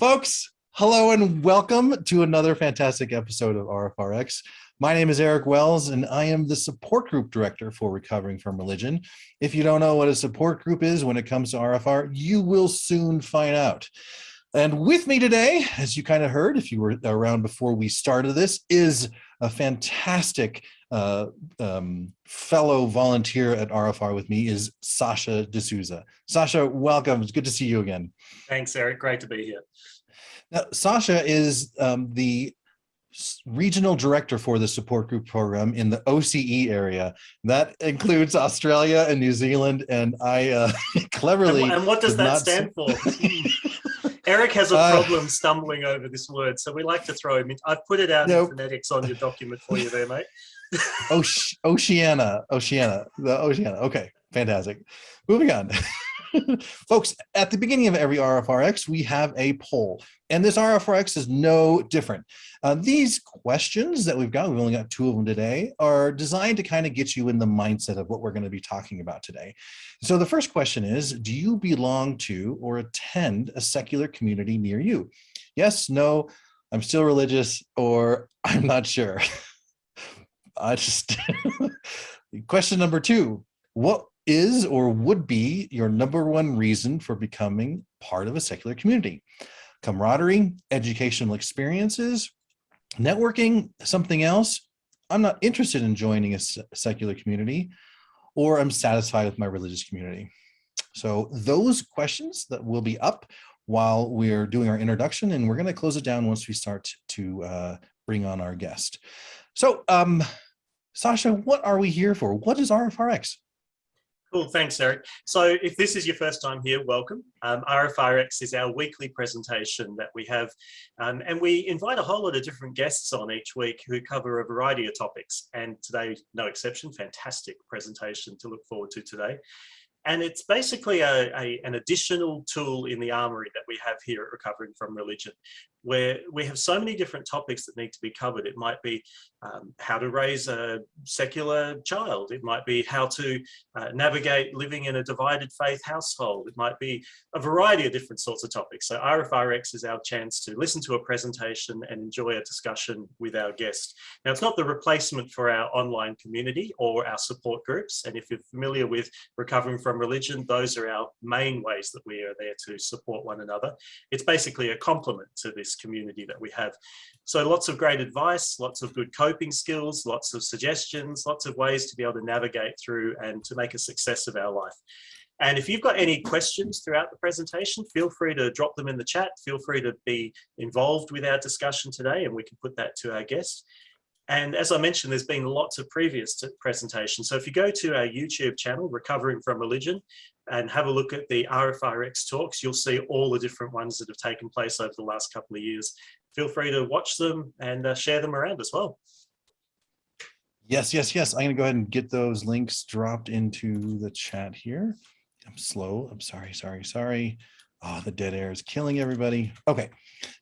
Folks, hello and welcome to another fantastic episode of RfRx. My name is Eric Wells, and I am the support group director for Recovering from Religion. If you don't know what a support group is when it comes to RFR, you will soon find out. And with me today, as you kind of heard, if you were around before we started this, is a fantastic fellow volunteer at RFR with me, is Sasha D'Souza. Sasha, welcome. It's good to see you again. Thanks, Eric. Great to be here. Now, Sasha is the regional director for the support group program in the OCE area. That includes Australia and New Zealand, and I cleverly... And what does that stand for? Eric has a problem stumbling over this word, so we like to throw him in. I've put it out in phonetics on your document for you there, mate. Oceania. Okay, fantastic. Moving on. Folks, at the beginning of every RfRx, we have a poll, and this RfRx is no different. These questions that we've only got 2 of them today, are designed to kind of get you in the mindset of what we're going to be talking about today. So the first question is, do you belong to or attend a secular community near you? Yes, no, I'm still religious, or I'm not sure. Question number 2, what is or would be your number 1 reason for becoming part of a secular community? Camaraderie, educational experiences, networking, something else? I'm not interested in joining a secular community, or I'm satisfied with my religious community. So those questions that will be up while we're doing our introduction, and we're going to close it down once we start to bring on our guest. So Sasha, what are we here for? What is RfRx? Cool, thanks, Eric. So if this is your first time here, welcome. RfRx is our weekly presentation that we have, and we invite a whole lot of different guests on each week who cover a variety of topics. And today, no exception, fantastic presentation to look forward to today. And it's basically an additional tool in the armory that we have here at Recovering from Religion, where we have so many different topics that need to be covered. It might be how to raise a secular child. It might be how to navigate living in a divided faith household. It might be a variety of different sorts of topics. So RfRx is our chance to listen to a presentation and enjoy a discussion with our guest. Now, it's not the replacement for our online community or our support groups. And if you're familiar with Recovering from Religion, those are our main ways that we are there to support one another. It's basically a complement to this community that we have. So lots of great advice, lots of good coping skills, lots of suggestions, lots of ways to be able to navigate through and to make a success of our life. And if you've got any questions throughout the presentation, feel free to drop them in the chat. Feel free to be involved with our discussion today, and we can put that to our guest. And as I mentioned, there's been lots of previous presentations. So if you go to our YouTube channel, Recovering from Religion, and have a look at the RfRx talks, you'll see all the different ones that have taken place over the last couple of years. Feel free to watch them and share them around as well. Yes. I'm going to go ahead and get those links dropped into the chat here. I'm slow. I'm sorry. Oh, the dead air is killing everybody. Okay,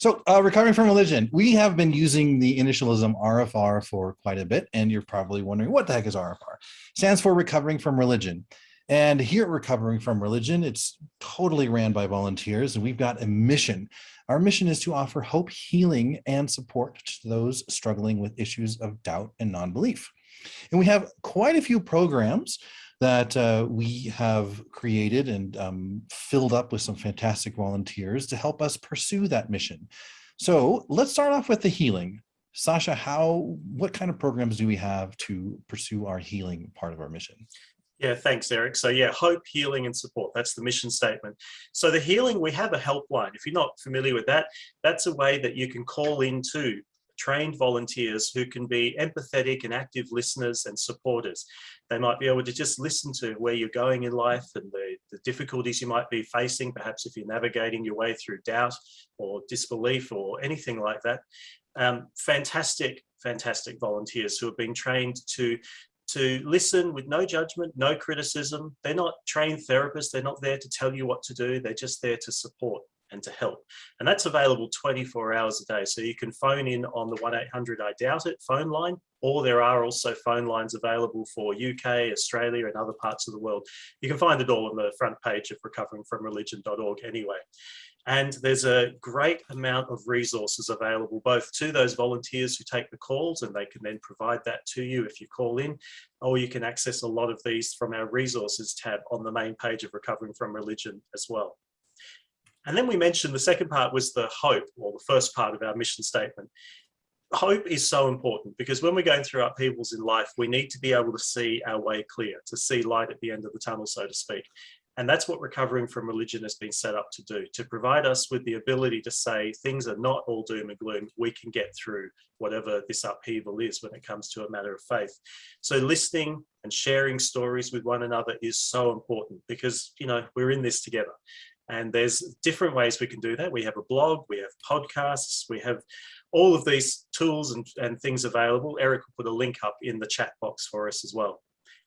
so Recovering from Religion. We have been using the initialism RFR for quite a bit, and you're probably wondering, what the heck is RFR? Stands for Recovering from Religion. And here at Recovering from Religion, it's totally ran by volunteers, and we've got a mission. Our mission is to offer hope, healing, and support to those struggling with issues of doubt and non-belief. And we have quite a few programs that we have created and filled up with some fantastic volunteers to help us pursue that mission. So let's start off with the healing. Sasha, what kind of programs do we have to pursue our healing part of our mission? Yeah, thanks, Eric. So yeah, hope, healing, and support. That's the mission statement. So the healing, we have a helpline. If you're not familiar with that, that's a way that you can call into trained volunteers who can be empathetic and active listeners and supporters. They might be able to just listen to where you're going in life and the difficulties you might be facing, perhaps if you're navigating your way through doubt or disbelief or anything like that. Fantastic volunteers who have been trained to listen with no judgment, no criticism. They're not trained therapists. They're not there to tell you what to do. They're just there to support and to help. And that's available 24 hours a day. So you can phone in on the 1-800-I-DOUBT-IT phone line, or there are also phone lines available for UK, Australia, and other parts of the world. You can find it all on the front page of recoveringfromreligion.org anyway. And there's a great amount of resources available, both to those volunteers who take the calls, and they can then provide that to you if you call in, or you can access a lot of these from our resources tab on the main page of Recovering from Religion as well. And then we mentioned the second part was the hope, or the first part of our mission statement. Hope is so important because when we're going through upheavals in life, we need to be able to see our way clear, to see light at the end of the tunnel, so to speak. And that's what Recovering from Religion has been set up to do, to provide us with the ability to say things are not all doom and gloom. We can get through whatever this upheaval is when it comes to a matter of faith. So listening and sharing stories with one another is so important because, you know, we're in this together. And there's different ways we can do that. We have a blog, we have podcasts, we have all of these tools and things available. Eric will put a link up in the chat box for us as well.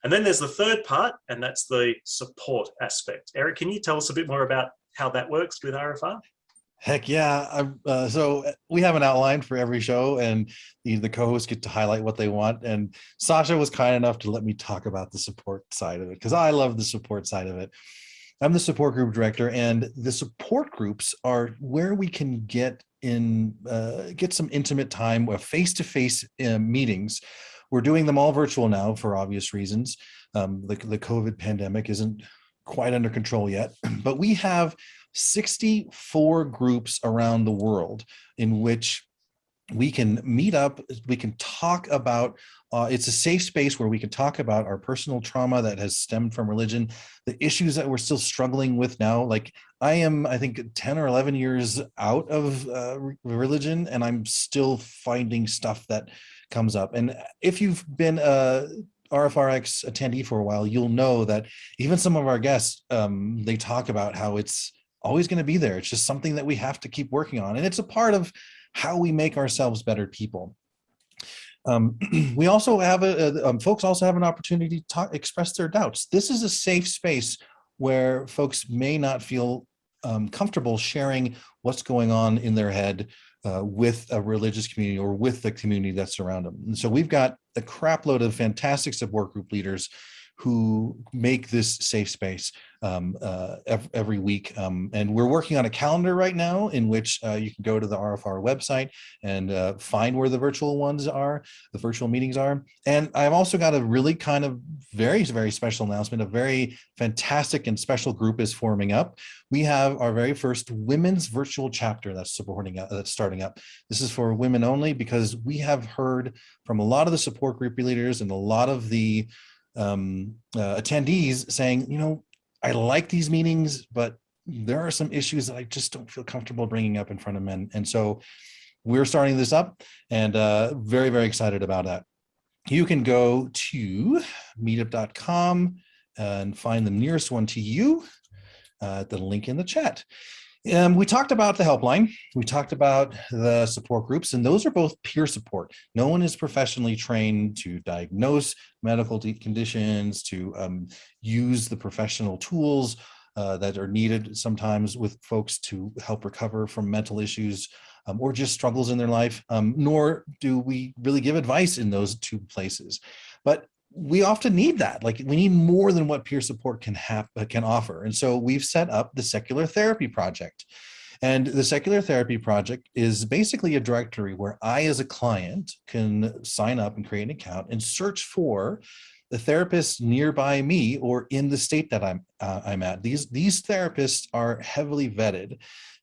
And then there's the third part, and that's the support aspect. Eric, can you tell us a bit more about how that works with RFR? Heck yeah. So we have an outline for every show, and the co-hosts get to highlight what they want. And Sasha was kind enough to let me talk about the support side of it because I love the support side of it. I'm the support group director, and the support groups are where we can get some intimate time with face-to-face meetings. We're doing them all virtual now for obvious reasons. The COVID pandemic isn't quite under control yet, but we have 64 groups around the world in which we can meet up, we can talk about, it's a safe space where we can talk about our personal trauma that has stemmed from religion, the issues that we're still struggling with now. Like I am, I think 10 or 11 years out of religion, and I'm still finding stuff that comes up. And if you've been a RfRx attendee for a while, you'll know that even some of our guests, they talk about how it's always going to be there. It's just something that we have to keep working on. And it's a part of how we make ourselves better people. We also have folks also have an opportunity to express their doubts. This is a safe space where folks may not feel comfortable sharing what's going on in their head with a religious community or with the community that's around them. And so we've got a crap load of fantastic support group leaders who make this safe space every week. And we're working on a calendar right now in which you can go to the RFR website and find where the virtual ones are, the virtual meetings are. And I've also got a really kind of very, very special announcement. A very fantastic and special group is forming up. We have our very first women's virtual chapter that's starting up. This is for women only because we have heard from a lot of the support group leaders and a lot of the attendees saying, you know, I like these meetings, but there are some issues that I just don't feel comfortable bringing up in front of men. And so we're starting this up and very, very excited about that. You can go to meetup.com and find the nearest one to you, the link in the chat. We talked about the helpline. We talked about the support groups, and those are both peer support. No one is professionally trained to diagnose medical conditions, to use the professional tools that are needed sometimes with folks to help recover from mental issues or just struggles in their life, nor do we really give advice in those two places. But we often need that. Like we need more than what peer support can offer. And so we've set up the Secular Therapy Project. And the Secular Therapy Project is basically a directory where I, as a client, can sign up and create an account and search for the therapists nearby me or in the state that I'm at. These therapists are heavily vetted.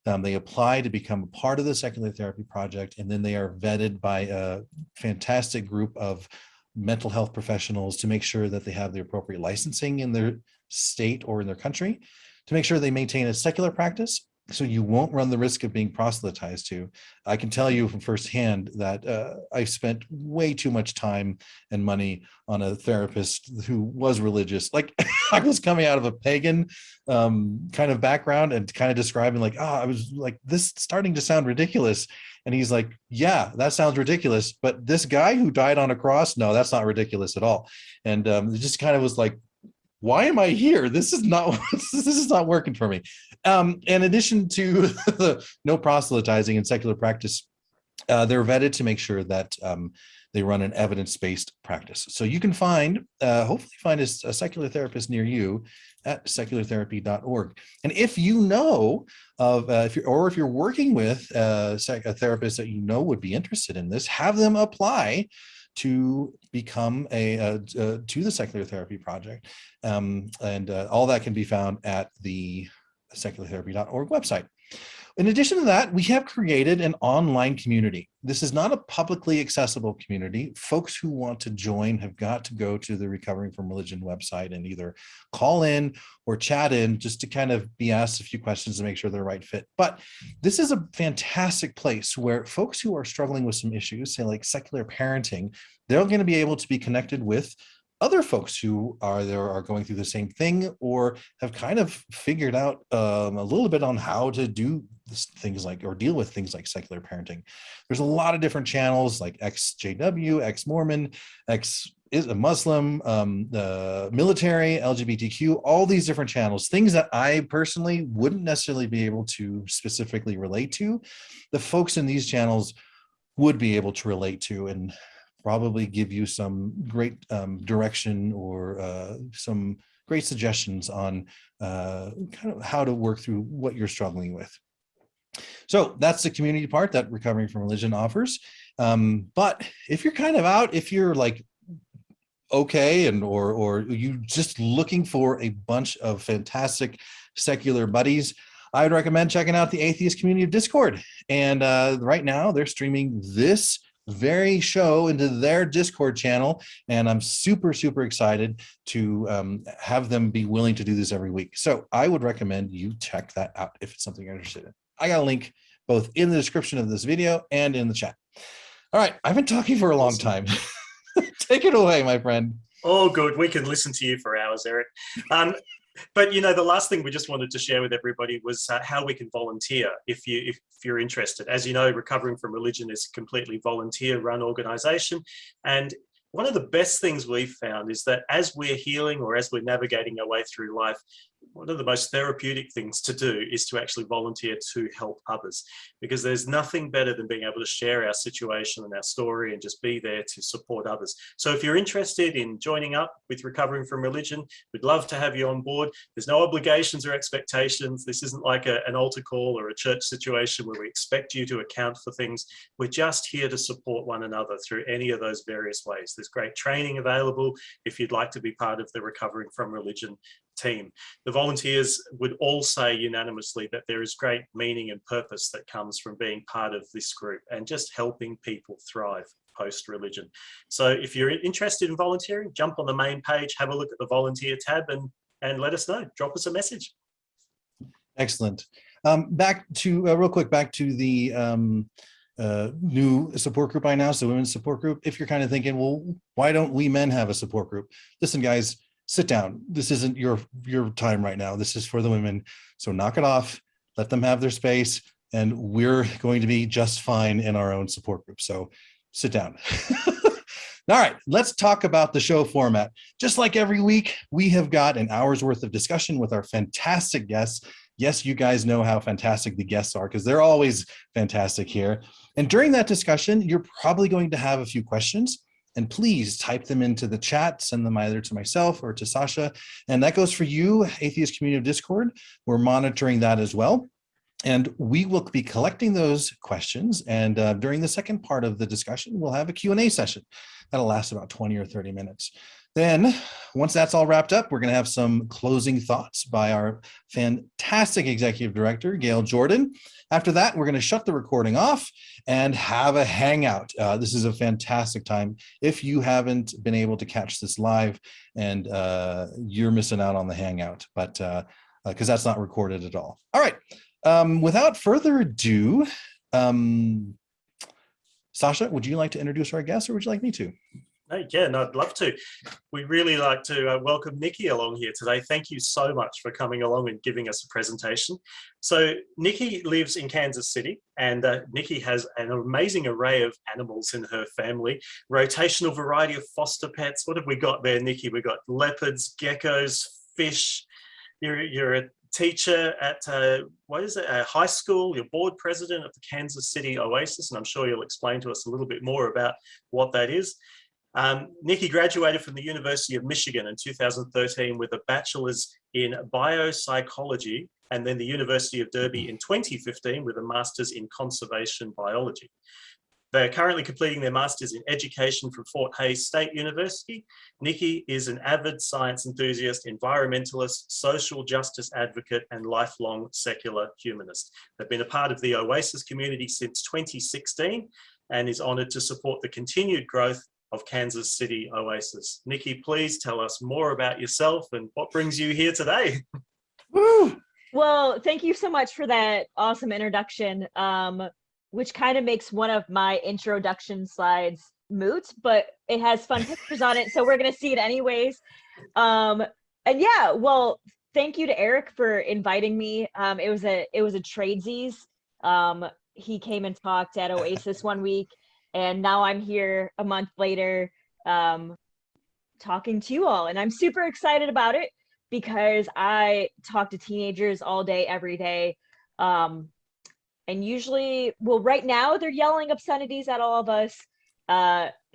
They apply to become a part of the Secular Therapy Project, and then they are vetted by a fantastic group of mental health professionals to make sure that they have the appropriate licensing in their state or in their country, to make sure they maintain a secular practice so you won't run the risk of being proselytized to. I can tell you from firsthand that I spent way too much time and money on a therapist who was religious. Like I was coming out of a pagan kind of background and kind of describing like, I was like, this starting to sound ridiculous. And he's like, yeah, that sounds ridiculous. But this guy who died on a cross, no, that's not ridiculous at all. And it just kind of was like, why am I here? This is not working for me. In addition to the no proselytizing in secular practice, they're vetted to make sure that they run an evidence-based practice. So you can find, hopefully find a secular therapist near you at seculartherapy.org. And if you know of, if you're working with a therapist that you know would be interested in this, have them apply to become to the Secular Therapy Project. And all that can be found at the seculartherapy.org website. In addition to that, we have created an online community. This is not a publicly accessible community. Folks who want to join have got to go to the Recovering from Religion website and either call in or chat in just to kind of be asked a few questions to make sure they're the right fit. But this is a fantastic place where folks who are struggling with some issues, say like secular parenting, they're going to be able to be connected with other folks who are going through the same thing or have kind of figured out a little bit on how to do things like, or deal with things like secular parenting. There's a lot of different channels like XJW, ex-Mormon, is a Muslim, the military, LGBTQ, all these different channels, things that I personally wouldn't necessarily be able to specifically relate to. The folks in these channels would be able to relate to and probably give you some great direction or some great suggestions on kind of how to work through what you're struggling with. So that's the community part that Recovering from Religion offers. But if you're kind of out, if you're like, okay, and or you just looking for a bunch of fantastic secular buddies, I would recommend checking out the Atheist Community of Discord. And right now they're streaming this very show into their Discord channel, and I'm super excited to have them be willing to do this every week. So I would recommend you check that out if it's something you're interested in. I got a link both in the description of this video and in the chat. All right, I've been talking for a long time. Take it away, my friend. Oh, good. We can listen to you for hours, Eric. But you know, the last thing we just wanted to share with everybody was how we can volunteer if you're interested. As you know, Recovering from Religion is a completely volunteer-run organisation, and one of the best things we've found is that as we're healing or as we're navigating our way through life, one of the most therapeutic things to do is to actually volunteer to help others, because there's nothing better than being able to share our situation and our story and just be there to support others. So if you're interested in joining up with Recovering from Religion, we'd love to have you on board. There's no obligations or expectations. This isn't like an altar call or a church situation where we expect you to account for things. We're just here to support one another through any of those various ways. There's great training available if you'd like to be part of the Recovering from Religion team. The volunteers would all say unanimously that there is great meaning and purpose that comes from being part of this group and just helping people thrive post-religion. So if you're interested in volunteering, jump on the main page, have a look at the volunteer tab and let us know. Drop us a message. Excellent. Back to, real quick, back to the new support group I announced, the women's support group. If you're kind of thinking, well, why don't we men have a support group? Listen, guys, sit down. This isn't your time right now. This is for the women. So knock it off, let them have their space, and we're going to be just fine in our own support group. So sit down. All right, let's talk about the show format. Just like every week, we have got an hour's worth of discussion with our fantastic guests. Yes, you guys know how fantastic the guests are because they're always fantastic here. And during that discussion, you're probably going to have a few questions. And please type them into the chat, send them either to myself or to Sasha. And that goes for you, Atheist Community of Discord. We're monitoring that as well. And we will be collecting those questions. And during the second part of the discussion, we'll have a Q&A session. That'll last about 20 or 30 minutes. Then once that's all wrapped up, we're going to have some closing thoughts by our fantastic executive director, Gail Jordan. After that, we're going to shut the recording off and have a hangout. This is a fantastic time. If you haven't been able to catch this live, and you're missing out on the hangout, but because that's not recorded at all. All right. Without further ado, Sasha, would you like to introduce our guest, or would you like me to? Yeah, no, I'd love to. We'd really like to welcome Niki along here today. Thank you so much for coming along and giving us a presentation. So Niki lives in Kansas City, and Niki has an amazing array of animals in her family, rotational variety of foster pets. What have we got there, Niki? We've got leopards, geckos, fish. You're a teacher at what is it, a high school. You're board president of the Kansas City Oasis, and I'm sure you'll explain to us a little bit more about what that is. Niki graduated from the University of Michigan in 2013 with a bachelor's in biopsychology, and then the University of Derby in 2015 with a master's in conservation biology. They're currently completing their master's in education from Fort Hays State University. Niki is an avid science enthusiast, environmentalist, social justice advocate, and lifelong secular humanist. They've been a part of the Oasis community since 2016 and is honoured to support the continued growth of Kansas City Oasis. Niki, please tell us more about yourself and what brings you here today. Woo! Well, thank you so much for that awesome introduction, which kind of makes one of my introduction slides moot, but it has fun pictures on it, so we're going to see it anyways. And yeah, well, thank you to Eric for inviting me. It was a tradesies. He came and talked at Oasis one week, and now I'm here a month later talking to you all, and I'm super excited about it because I talk to teenagers all day, every day. And usually, well, right now they're yelling obscenities at all of us.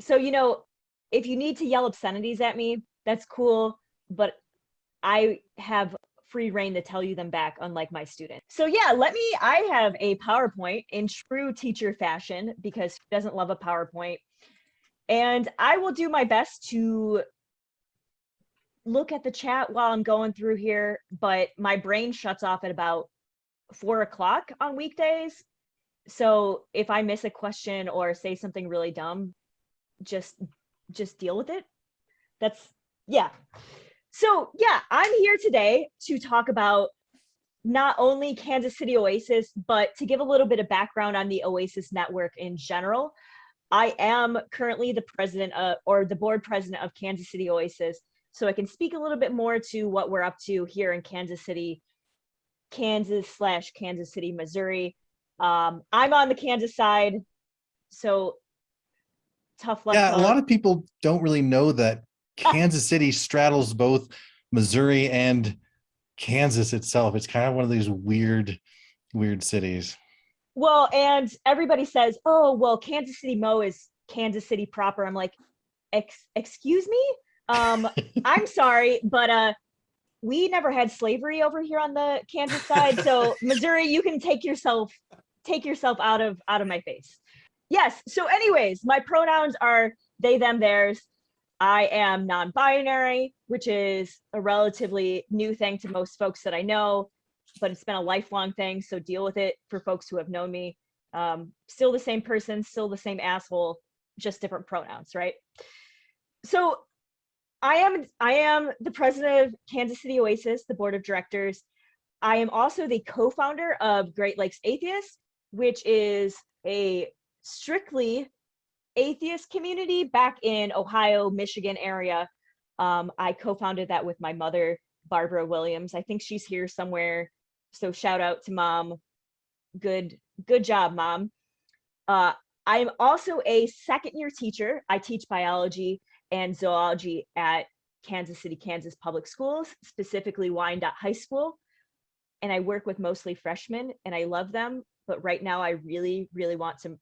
So, you know, if you need to yell obscenities at me, that's cool, but I have free reign to tell you them back, unlike my student. So yeah, I have a PowerPoint in true teacher fashion because who doesn't love a PowerPoint? And I will do my best to look at the chat while I'm going through here, but my brain shuts off at about 4 o'clock on weekdays. So if I miss a question or say something really dumb, just deal with it. Yeah. So yeah, I'm here today to talk about not only Kansas City Oasis, but to give a little bit of background on the Oasis network in general. I am currently the president or the board president of Kansas City Oasis, so I can speak a little bit more to what we're up to here in Kansas City, Kansas/Kansas City, Missouri. I'm on the Kansas side, so tough luck. Yeah, a lot of people don't really know that Kansas City straddles both Missouri and Kansas itself. It's kind of one of these weird cities. Well, and everybody says, oh, well, Kansas City Mo is Kansas City proper. I'm like, excuse me? I'm sorry, but we never had slavery over here on the Kansas side. So Missouri, you can take yourself out of my face. Yes. So anyways, my pronouns are they, them, theirs. I am non-binary, which is a relatively new thing to most folks that I know, but it's been a lifelong thing. So deal with it for folks who have known me. Still the same person, still the same asshole, just different pronouns, right? So I am the president of Kansas City Oasis, the board of directors. I am also the co-founder of Great Lakes Atheist, which is a strictly atheist community back in Ohio, Michigan area. I co-founded that with my mother, Barbara Williams. I think she's here somewhere. So shout out to mom. Good job, mom. I'm also a second-year teacher. I teach biology and zoology at Kansas City, Kansas public schools, specifically Wyandotte High School. And I work with mostly freshmen and I love them. But right now I really, really want to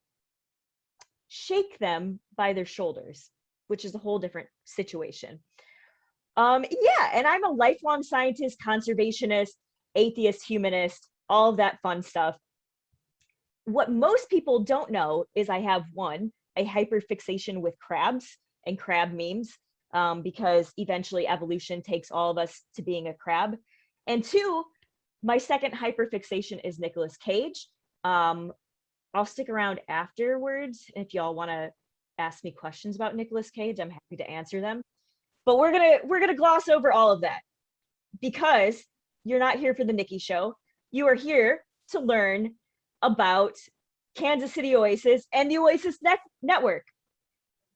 shake them by their shoulders, which is a whole different situation. Yeah, and I'm a lifelong scientist, conservationist, atheist, humanist, all of that fun stuff. What most people don't know is I have a hyperfixation with crabs and crab memes, because eventually evolution takes all of us to being a crab. And two, my second hyperfixation is Nicolas Cage. I'll stick around afterwards if y'all want to ask me questions about Nicolas Cage. I'm happy to answer them. But we're gonna gloss over all of that because you're not here for the Niki show. You are here to learn about Kansas City Oasis and the Oasis Network.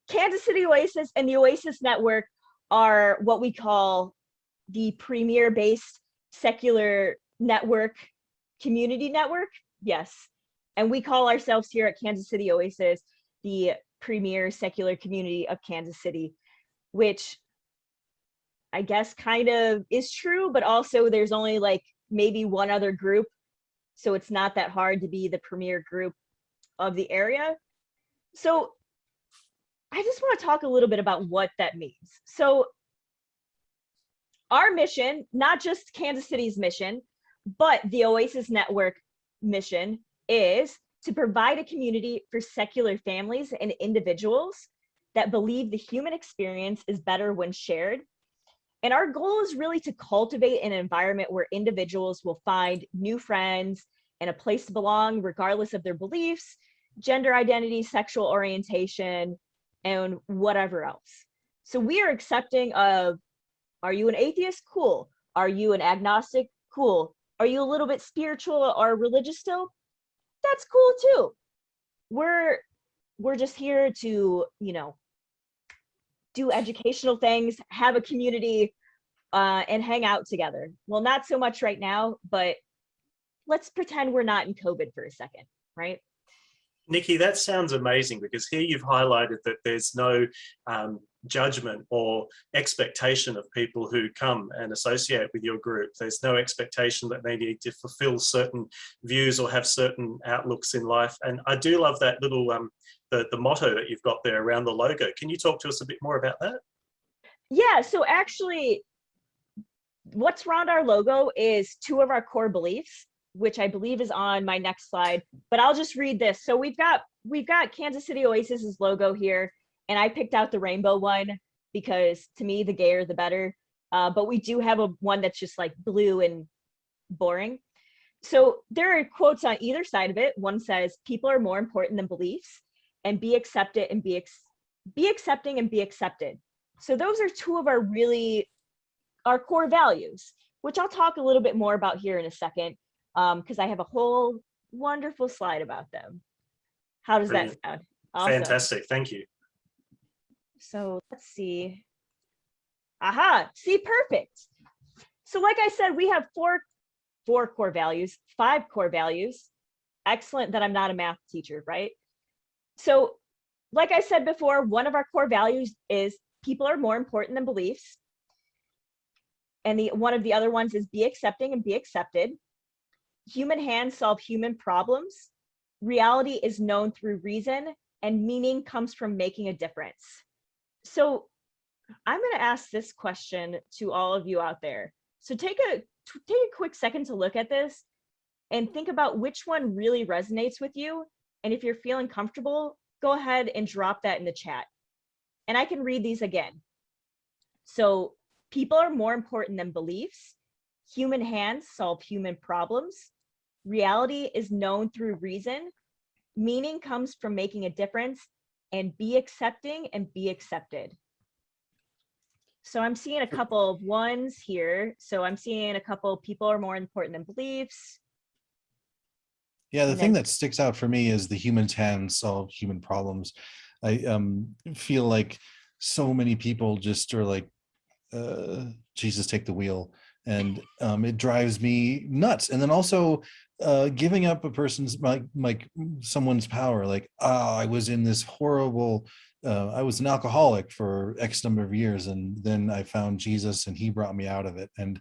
Kansas City Oasis and the Oasis Network are what we call the premier-based secular network, community network. Yes. And we call ourselves here at Kansas City Oasis the premier secular community of Kansas City, which I guess kind of is true, but also there's only like maybe one other group. So it's not that hard to be the premier group of the area. So I just want to talk a little bit about what that means. So our mission, not just Kansas City's mission, but the Oasis Network mission, is to provide a community for secular families and individuals that believe the human experience is better when shared. And our goal is really to cultivate an environment where individuals will find new friends and a place to belong, regardless of their beliefs, gender identity, sexual orientation, and whatever else. So we are accepting of, are you an atheist? Cool. Are you an agnostic? Cool. Are you a little bit spiritual or religious still? That's cool too. We're just here to, do educational things, have a community, and hang out together. Well, not so much right now, but let's pretend we're not in COVID for a second, right? Niki, that sounds amazing, because here you've highlighted that there's no judgment or expectation of people who come and associate with your group. There's no expectation that they need to fulfill certain views or have certain outlooks in life. And I do love that little, the motto that you've got there around the logo. Can you talk to us a bit more about that? Yeah, so actually, what's around our logo is two of our core beliefs, which I believe is on my next slide, but I'll just read this. So we've got Kansas City Oasis's logo here, and I picked out the rainbow one because to me, the gayer, the better. But we do have one that's just like blue and boring. So there are quotes on either side of it. One says, people are more important than beliefs, and be accepted and be accepting and be accepted. So those are two of our core values, which I'll talk a little bit more about here in a second, because I have a whole wonderful slide about them. How does Brilliant. that sound? Awesome. Fantastic, thank you. So let's see. Aha, see, perfect. So like I said, we have four core values, 5 core values. Excellent that I'm not a math teacher, right? So like I said before, one of our core values is people are more important than beliefs. And one of the other ones is be accepting and be accepted. Human hands solve human problems. Reality is known through reason, and meaning comes from making a difference. So I'm going to ask this question to all of you out there. So take a quick second to look at this and think about which one really resonates with you. And if you're feeling comfortable, go ahead and drop that in the chat. And I can read these again. So people are more important than beliefs. Human hands solve human problems. Reality is known through reason. Meaning comes from making a difference, and be accepting and be accepted. So I'm seeing a couple of ones here. So I'm seeing a couple people are more important than beliefs. Yeah, the thing that sticks out for me is the human's hands solve human problems. I feel like so many people just are like, Jesus, take the wheel. And it drives me nuts. And then also giving up a person's, like someone's power, like, I was in this horrible, I was an alcoholic for X number of years, and then I found Jesus and he brought me out of it. And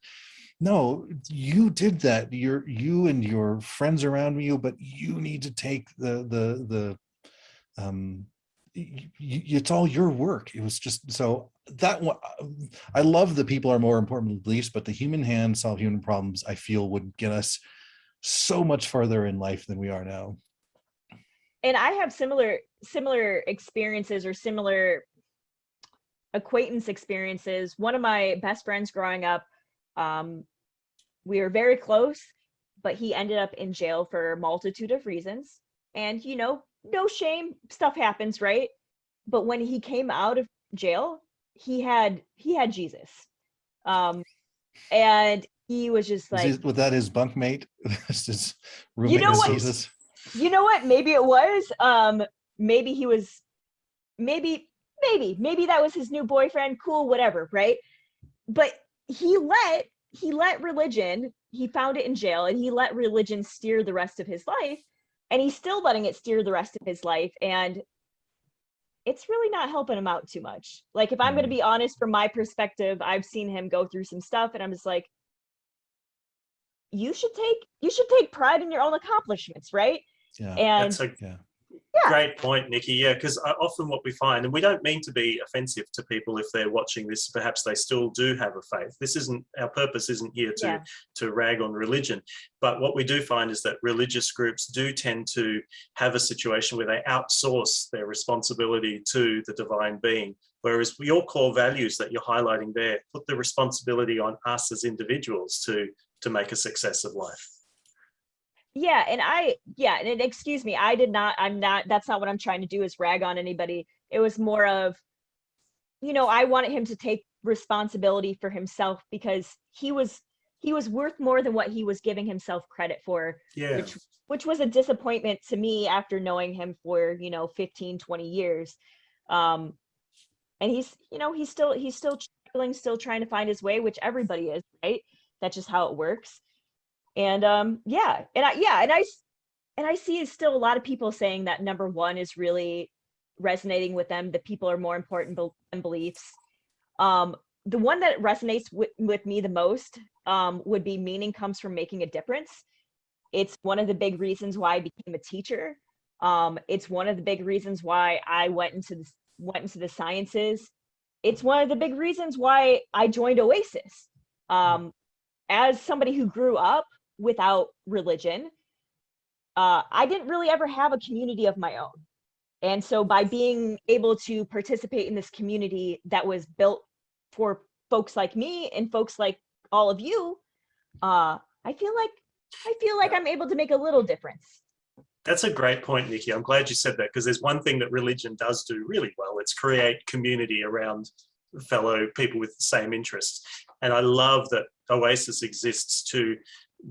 no, you did that. You and your friends around you, but you need to take it's all your work. It was just so that one. I love that people are more important than beliefs, but the human hand solve human problems, I feel, would get us so much further in life than we are now. And I have similar experiences or similar acquaintance experiences. One of my best friends growing up, we were very close, but he ended up in jail for a multitude of reasons. And, no shame, stuff happens, right? But when he came out of jail, he had Jesus. And he was just like, was that his bunkmate? His roommate you know was what? Jesus? You know what? Maybe it was. Maybe he was. Maybe that was his new boyfriend. Cool, whatever, right? But he let religion. He found it in jail, and he let religion steer the rest of his life. And he's still letting it steer the rest of his life. And it's really not helping him out too much. Like, if I'm going to be honest, from my perspective, I've seen him go through some stuff, and I'm just like, you should take pride in your own accomplishments, right? Yeah. And That's a Yeah. yeah, great point, Nikki. Yeah, because often what we find, and we don't mean to be offensive to people if they're watching this, perhaps they still do have a faith. This isn't, our purpose isn't here yeah, to rag on religion. But what we do find is that religious groups do tend to have a situation where they outsource their responsibility to the divine being. Whereas your core values that you're highlighting there put the responsibility on us as individuals to make a success of life. yeah. And excuse me, I'm not, that's not what I'm trying to do, is rag on anybody. It was more of, I wanted him to take responsibility for himself, because he was worth more than what he was giving himself credit for, Yeah. which was a disappointment to me after knowing him for 15, 20 years. And he's still struggling, still trying to find his way, which everybody is, right? That's just how it works. And and I see still a lot of people saying that number one is really resonating with them, that people are more important than beliefs. The one that resonates with me the most would be meaning comes from making a difference. It's one of the big reasons why I became a teacher. It's one of the big reasons why I went into the sciences. It's one of the big reasons why I joined Oasis. As somebody who grew up without religion, I didn't really ever have a community of my own. And so by being able to participate in this community that was built for folks like me and folks like all of you, I feel like I'm able to make a little difference. That's a great point, Nikki. I'm glad you said that, because there's one thing that religion does do really well. It's create community around fellow people with the same interests. And I love that Oasis exists to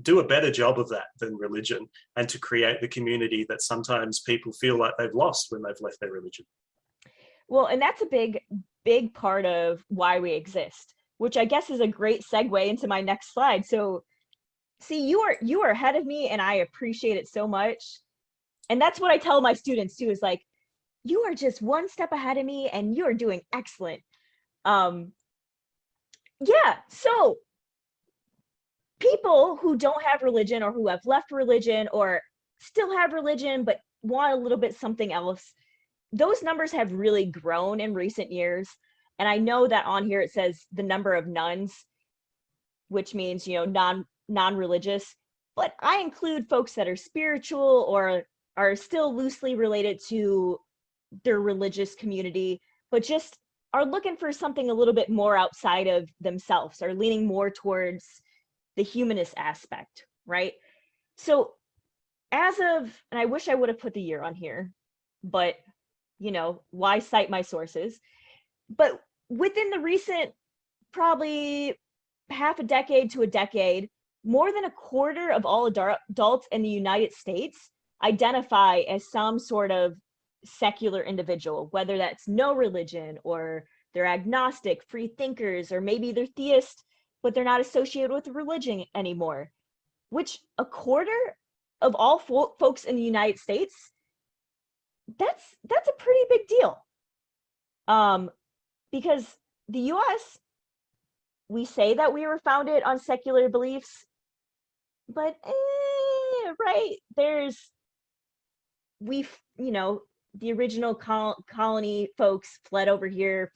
do a better job of that than religion, and to create the community that sometimes people feel like they've lost when they've left their religion. Well, and that's a big part of why we exist, which I guess is a great segue into my next slide. So see, you are ahead of me, and I appreciate it so much. And that's what I tell my students too, is like, you are just one step ahead of me and you are doing excellent. Yeah, so people who don't have religion, or who have left religion, or still have religion but want a little bit something else, those numbers have really grown in recent years. And I know that on here it says the number of nuns, which means non-religious, but I include folks that are spiritual or are still loosely related to their religious community, but just are looking for something a little bit more outside of themselves, or leaning more towards the humanist aspect, right? So as of, and I wish I would have put the year on here, but why cite my sources? But within the recent, probably half a decade to a decade, more than a quarter of all adults in the United States identify as some sort of secular individual, whether that's no religion, or they're agnostic, free thinkers, or maybe they're theist, but they're not associated with religion anymore. Which, a quarter of all folks in the United States, that's a pretty big deal. Because the US, we say that we were founded on secular beliefs, but right, the original colony folks fled over here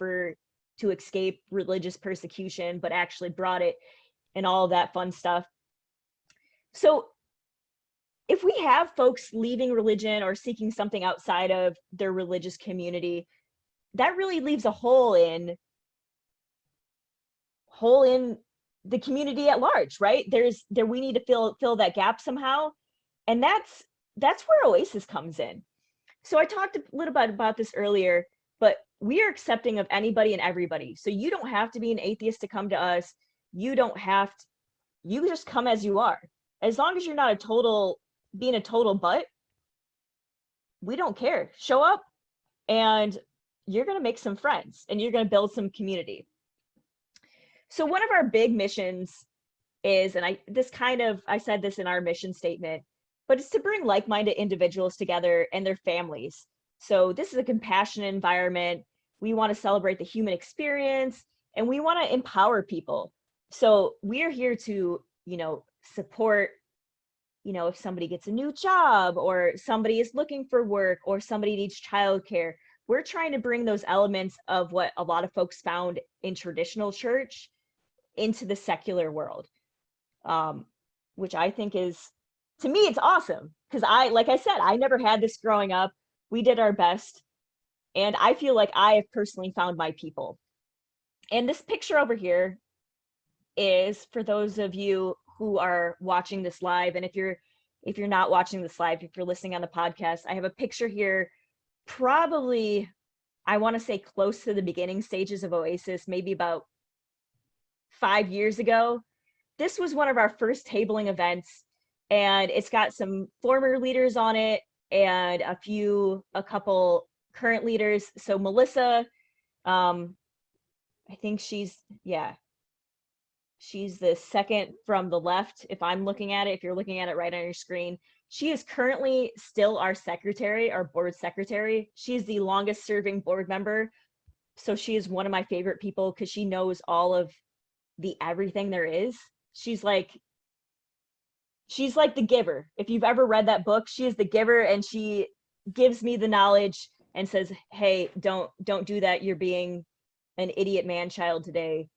to escape religious persecution, but actually brought it, and all of that fun stuff. So if we have folks leaving religion or seeking something outside of their religious community, that really leaves a hole in the community at large, right? We need to fill that gap somehow. And that's where Oasis comes in. So I talked a little bit about this earlier, but we are accepting of anybody and everybody. So you don't have to be an atheist to come to us. You just come as you are. As long as you're not being a total butt, we don't care. Show up and you're going to make some friends, and you're going to build some community. So one of our big missions is, and I said this in our mission statement, but it's to bring like-minded individuals together and their families. So this is a compassionate environment. We want to celebrate the human experience, and we want to empower people. So we are here to, support, you know, if somebody gets a new job or somebody is looking for work or somebody needs childcare. We're trying to bring those elements of what a lot of folks found in traditional church into the secular world, which I think is, to me, it's awesome. Because like I said, I never had this growing up. We did our best. And I feel like I have personally found my people. And this picture over here is for those of you who are watching this live. And if you're not watching this live, if you're listening on the podcast, I have a picture here, probably, I want to say close to the beginning stages of Oasis, maybe about 5 years ago. This was one of our first tabling events, and it's got some former leaders on it and a couple current leaders. So Melissa, I think she's the second from the left. If I'm looking at it, if you're looking at it right on your screen, she is currently still our secretary, our board secretary. She's the longest serving board member. So she is one of my favorite people because she knows all of the everything there is. She's like the giver. If you've ever read that book, she is the giver, and she gives me the knowledge and says, hey, don't do that. You're being an idiot man child today.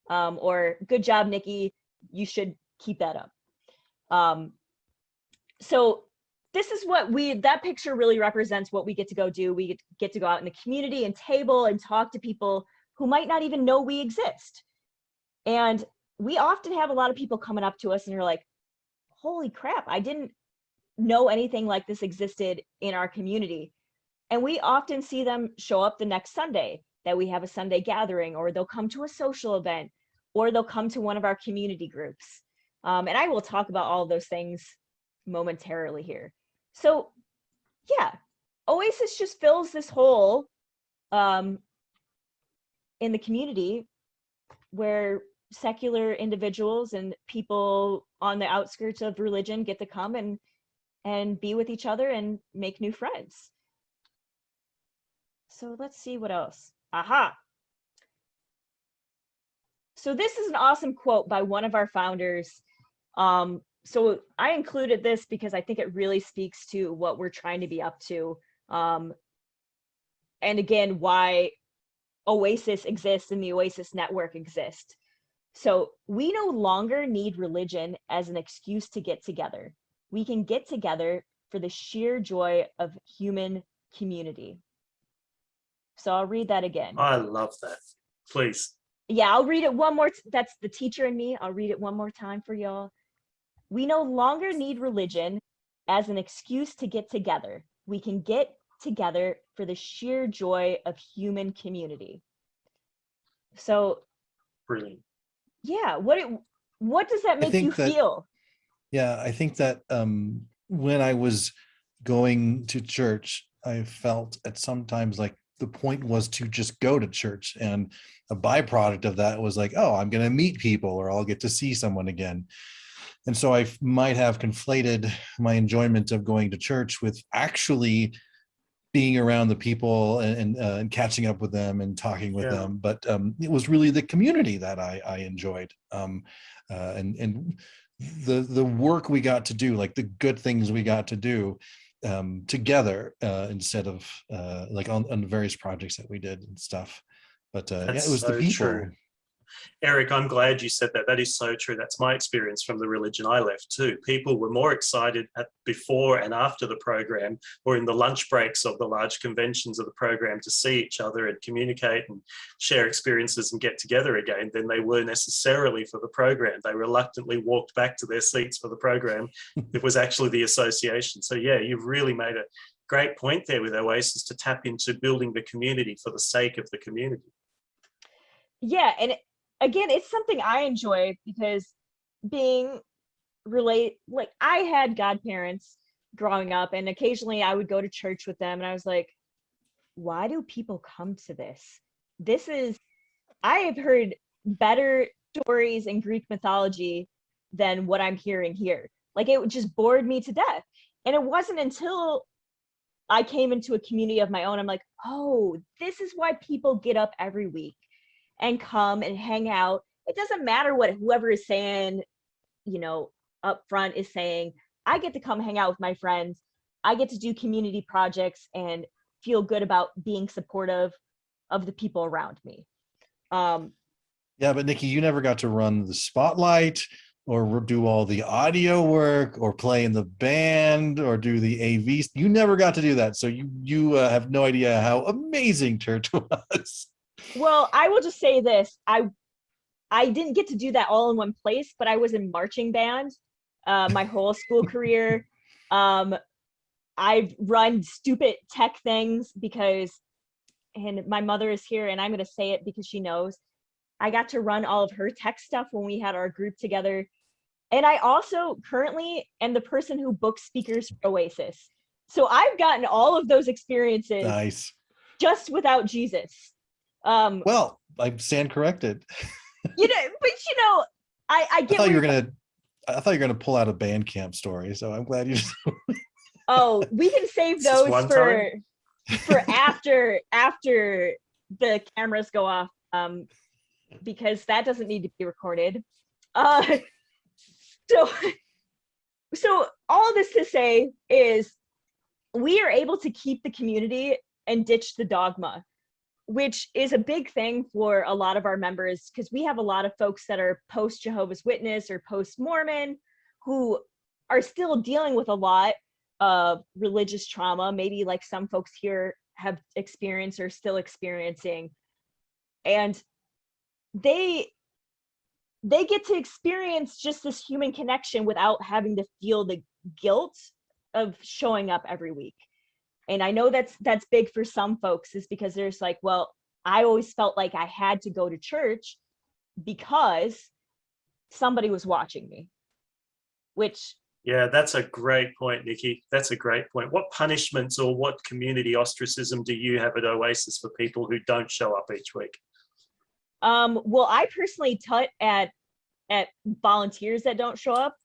Or good job, Nikki, you should keep that up. So this is what that picture really represents what we get to go do. We get to go out in the community and table and talk to people who might not even know we exist. And we often have a lot of people coming up to us and you're like, holy crap, I didn't know anything like this existed in our community. And we often see them show up the next Sunday that we have a Sunday gathering, or they'll come to a social event, or they'll come to one of our community groups. And I will talk about all of those things momentarily here. So yeah, Oasis just fills this hole in the community where secular individuals and people on the outskirts of religion get to come and be with each other and make new friends. So let's see what else. Aha. So this is an awesome quote by one of our founders. So I included this because I think it really speaks to what we're trying to be up to. And again, why Oasis exists and the Oasis network exists. So we no longer need religion as an excuse to get together. We can get together for the sheer joy of human community. So I'll read that again. I love that. Please. Yeah, I'll read it one more. That's the teacher in me. I'll read it one more time for y'all. We no longer need religion as an excuse to get together. We can get together for the sheer joy of human community. So brilliant. Yeah, what does that make you feel? Yeah, I think that when I was going to church, I felt at sometimes like the point was to just go to church, and a byproduct of that was like, oh, I'm going to meet people, or I'll get to see someone again. And so I might have conflated my enjoyment of going to church with actually being around the people and catching up with them and talking with them. But it was really the community that I enjoyed. And the work we got to do, like the good things we got to do together instead of like on the various projects that we did and stuff. But yeah, it was so the people. True. Eric, I'm glad you said that. That is so true. That's my experience from the religion I left too. People were more excited before and after the program, or in the lunch breaks of the large conventions of the program, to see each other and communicate and share experiences and get together again than they were necessarily for the program. They reluctantly walked back to their seats for the program. It was actually the association. So yeah, you've really made a great point there with Oasis to tap into building the community for the sake of the community. Yeah, and again, it's something I enjoy because like I had godparents growing up, and occasionally I would go to church with them, and I was like, why do people come to this? I have heard better stories in Greek mythology than what I'm hearing here. Like, it just bored me to death. And it wasn't until I came into a community of my own, I'm like, oh, this is why people get up every week and come and hang out. It doesn't matter what whoever is saying, you know, up front is saying, I get to come hang out with my friends. I get to do community projects and feel good about being supportive of the people around me. Yeah, but Niki, you never got to run the spotlight or do all the audio work or play in the band or do the AV. You never got to do that. So you have no idea how amazing church was. Well, I will just say this. I didn't get to do that all in one place, but I was in marching band my whole school career. I've run stupid tech things because, and my mother is here and I'm going to say it because she knows, I got to run all of her tech stuff when we had our group together. And I also currently am the person who books speakers for Oasis. So I've gotten all of those experiences Nice. just without Jesus. Well, I stand corrected. I get I thought you where were gonna pull out a band camp story, so I'm glad you just oh, we can save This is those one for after the cameras go off, because that doesn't need to be recorded. So all this to say is we are able to keep the community and ditch the dogma, which is a big thing for a lot of our members, because we have a lot of folks that are post Jehovah's Witness or post Mormon who are still dealing with a lot of religious trauma, maybe like some folks here have experienced or still experiencing. And they get to experience just this human connection without having to feel the guilt of showing up every week. And I know that's big for some folks, is because there's like, well, I always felt like I had to go to church because somebody was watching me, which... Yeah, that's a great point, Niki. That's a great point. What punishments or what community ostracism do you have at Oasis for people who don't show up each week? Well, I personally tut at volunteers that don't show up.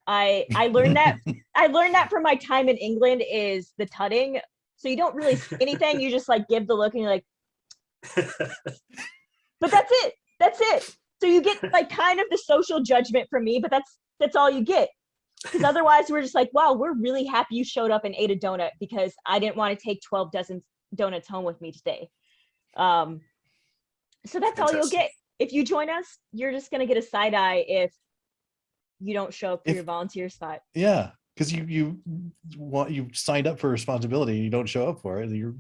I learned that from my time in England, is the tutting. So you don't really say anything, you just like give the look and you're like, but that's it. So you get like kind of the social judgment from me, but that's all you get. Because otherwise we're just like, wow, we're really happy you showed up and ate a donut because I didn't want to take 12 dozen donuts home with me today. So that's all you'll get. If you join us, you're just going to get a side eye if you don't show up for your volunteer spot. Yeah, because you signed up for responsibility and you don't show up for it, and you're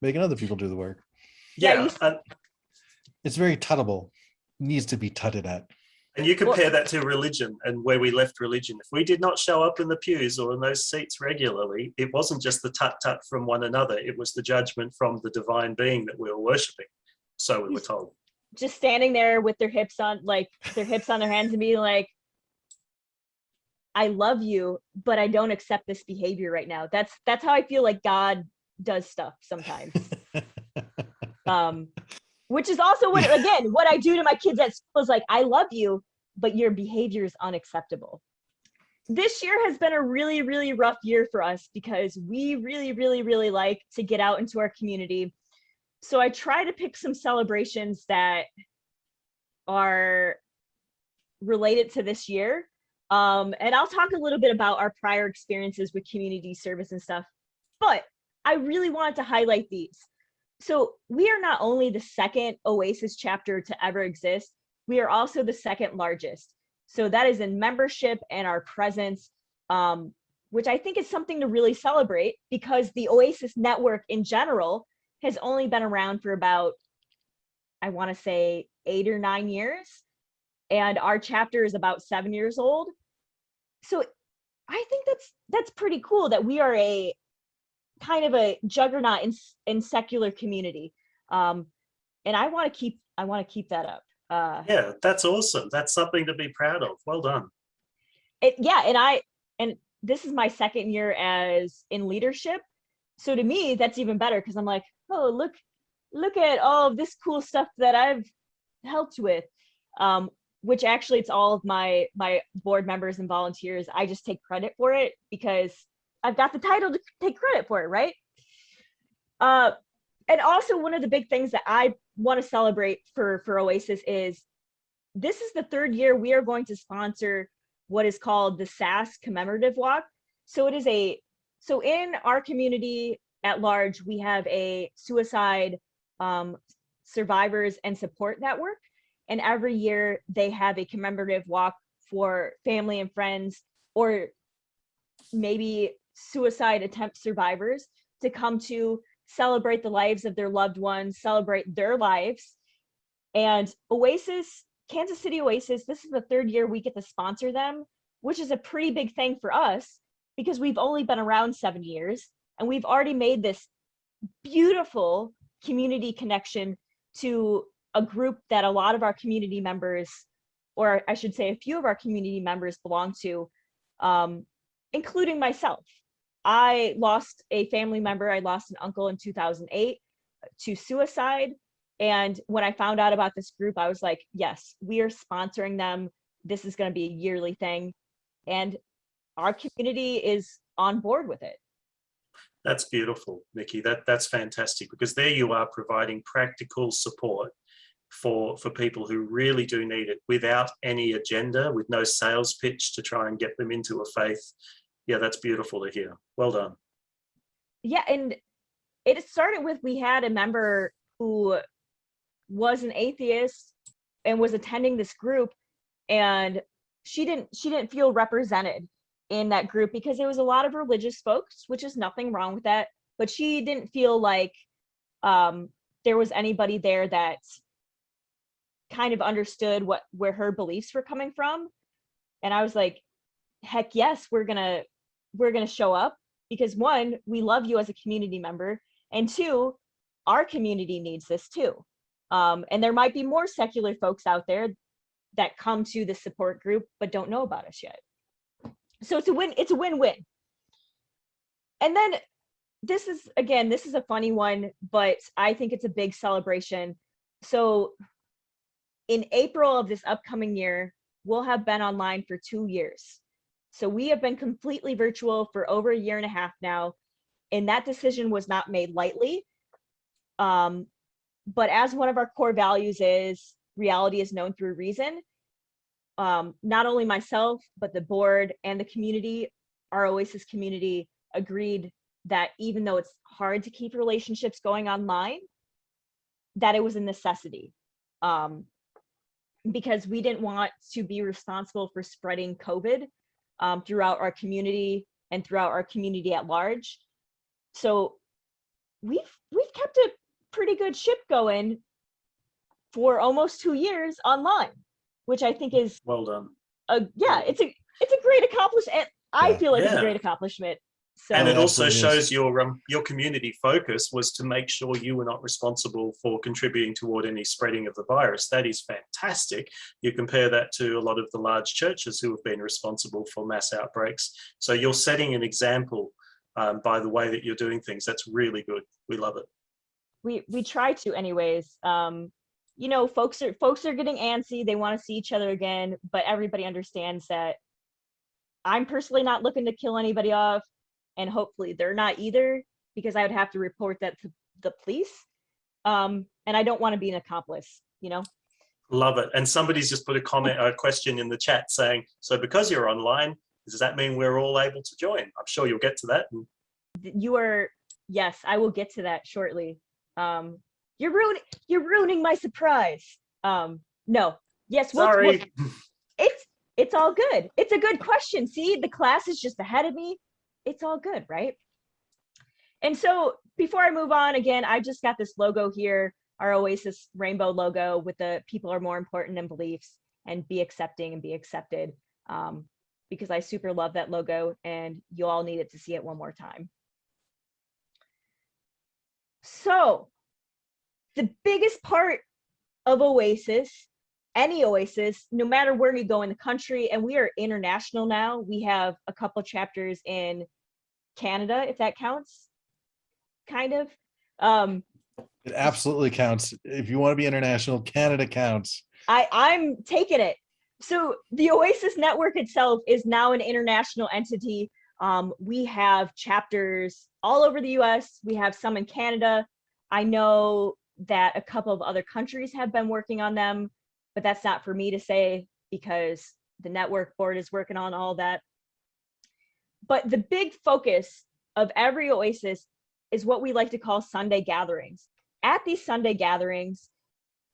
making other people do the work. Yeah, it's very tuttable. Needs to be tutted at. And you compare that to religion and where we left religion. If we did not show up in the pews or in those seats regularly, it wasn't just the tut-tut from one another. It was the judgment from the divine being that we were worshipping. So we were told. Just standing there with their hips on their hands and being like, I love you, but I don't accept this behavior right now. That's how I feel like God does stuff sometimes. Which is also what I do to my kids at school is like, I love you, but your behavior is unacceptable. This year has been a really, really rough year for us because we really, really, really like to get out into our community. So I try to pick some celebrations that are related to this year. And I'll talk a little bit about our prior experiences with community service and stuff, but I really wanted to highlight these. So we are not only the second Oasis chapter to ever exist, we are also the second largest. So that is in membership and our presence, which I think is something to really celebrate, because the Oasis network in general has only been around for about, I want to say 8 or 9 years. And our chapter is about 7 years old. So I think that's pretty cool that we are a kind of a juggernaut in secular community. And I want to keep that up. Yeah, that's awesome. That's something to be proud of. Well done. And this is my second year as in leadership. So to me, that's even better, because I'm like, oh, look at all of this cool stuff that I've helped with. Which actually it's all of my board members and volunteers. I just take credit for it because I've got the title to take credit for it, right? And also one of the big things that I want to celebrate for Oasis is this is the 3rd year we are going to sponsor what is called the SAS commemorative walk. So in our community at large, we have a suicide survivors and support network. And every year they have a commemorative walk for family and friends, or maybe suicide attempt survivors, to come to celebrate the lives of their loved ones, celebrate their lives. And Oasis, Kansas City Oasis, this is the third year we get to sponsor them, which is a pretty big thing for us because we've only been around 7 years and we've already made this beautiful community connection to a group that a lot of our community members, or I should say a few of our community members, belong to, including myself. I lost a family member. I lost an uncle in 2008 to suicide. And when I found out about this group, I was like, yes, we are sponsoring them. This is going to be a yearly thing. And our community is on board with it. That's beautiful, Niki. That's fantastic, because there you are providing practical support for people who really do need it without any agenda, with no sales pitch to try and get them into a faith. Yeah, that's beautiful to hear. Well done. Yeah, and it started with, we had a member who was an atheist and was attending this group, and she didn't feel represented in that group because it was a lot of religious folks, which is nothing wrong with that, but she didn't feel like there was anybody there that kind of understood where her beliefs were coming from. And I was like, heck yes, we're gonna show up, because one, we love you as a community member, and two, our community needs this too. And there might be more secular folks out there that come to the support group but don't know about us yet. So it's a win-win. And then this is a funny one, but I think it's a big celebration. So in April of this upcoming year, we'll have been online for 2 years. So we have been completely virtual for over a year and a half now, and that decision was not made lightly. But as one of our core values is, reality is known through reason, not only myself, but the board and the community, our Oasis community, agreed that even though it's hard to keep relationships going online, that it was a necessity. Because we didn't want to be responsible for spreading COVID throughout our community and throughout our community at large. So we've kept a pretty good ship going for almost 2 years online, which I think is well done. It's a great accomplishment. I feel like it's a great accomplishment. So, and it also shows your community focus was to make sure you were not responsible for contributing toward any spreading of the virus. That is fantastic. You compare that to a lot of the large churches who have been responsible for mass outbreaks. So you're setting an example by the way that you're doing things. That's really good. We love it. We try to, anyways. You know, folks are getting antsy. They want to see each other again, but everybody understands that I'm personally not looking to kill anybody off. And hopefully they're not either, because I would have to report that to the police. And I don't want to be an accomplice, you know? Love it. And somebody's just put a question in the chat saying, so because you're online, does that mean we're all able to join? I'm sure you'll get to that. Yes, I will get to that shortly. You're ruining my surprise. No, yes, sorry. It's all good. It's a good question. See, the class is just ahead of me. It's all good, right? And so before I move on, again, I just got this logo here, our Oasis rainbow logo with the people are more important than beliefs, and be accepting and be accepted, because I super love that logo and you all needed to see it one more time. So the biggest part of Oasis, any Oasis, no matter where you go in the country, and we are international now. We have a couple chapters in Canada, if that counts, kind of. It absolutely counts. If you want to be international, Canada counts. I'm taking it. So the Oasis network itself is now an international entity. We have chapters all over the US. We have some in Canada. I know that a couple of other countries have been working on them, but that's not for me to say because the network board is working on all that. But the big focus of every Oasis is what we like to call Sunday gatherings. At these Sunday gatherings,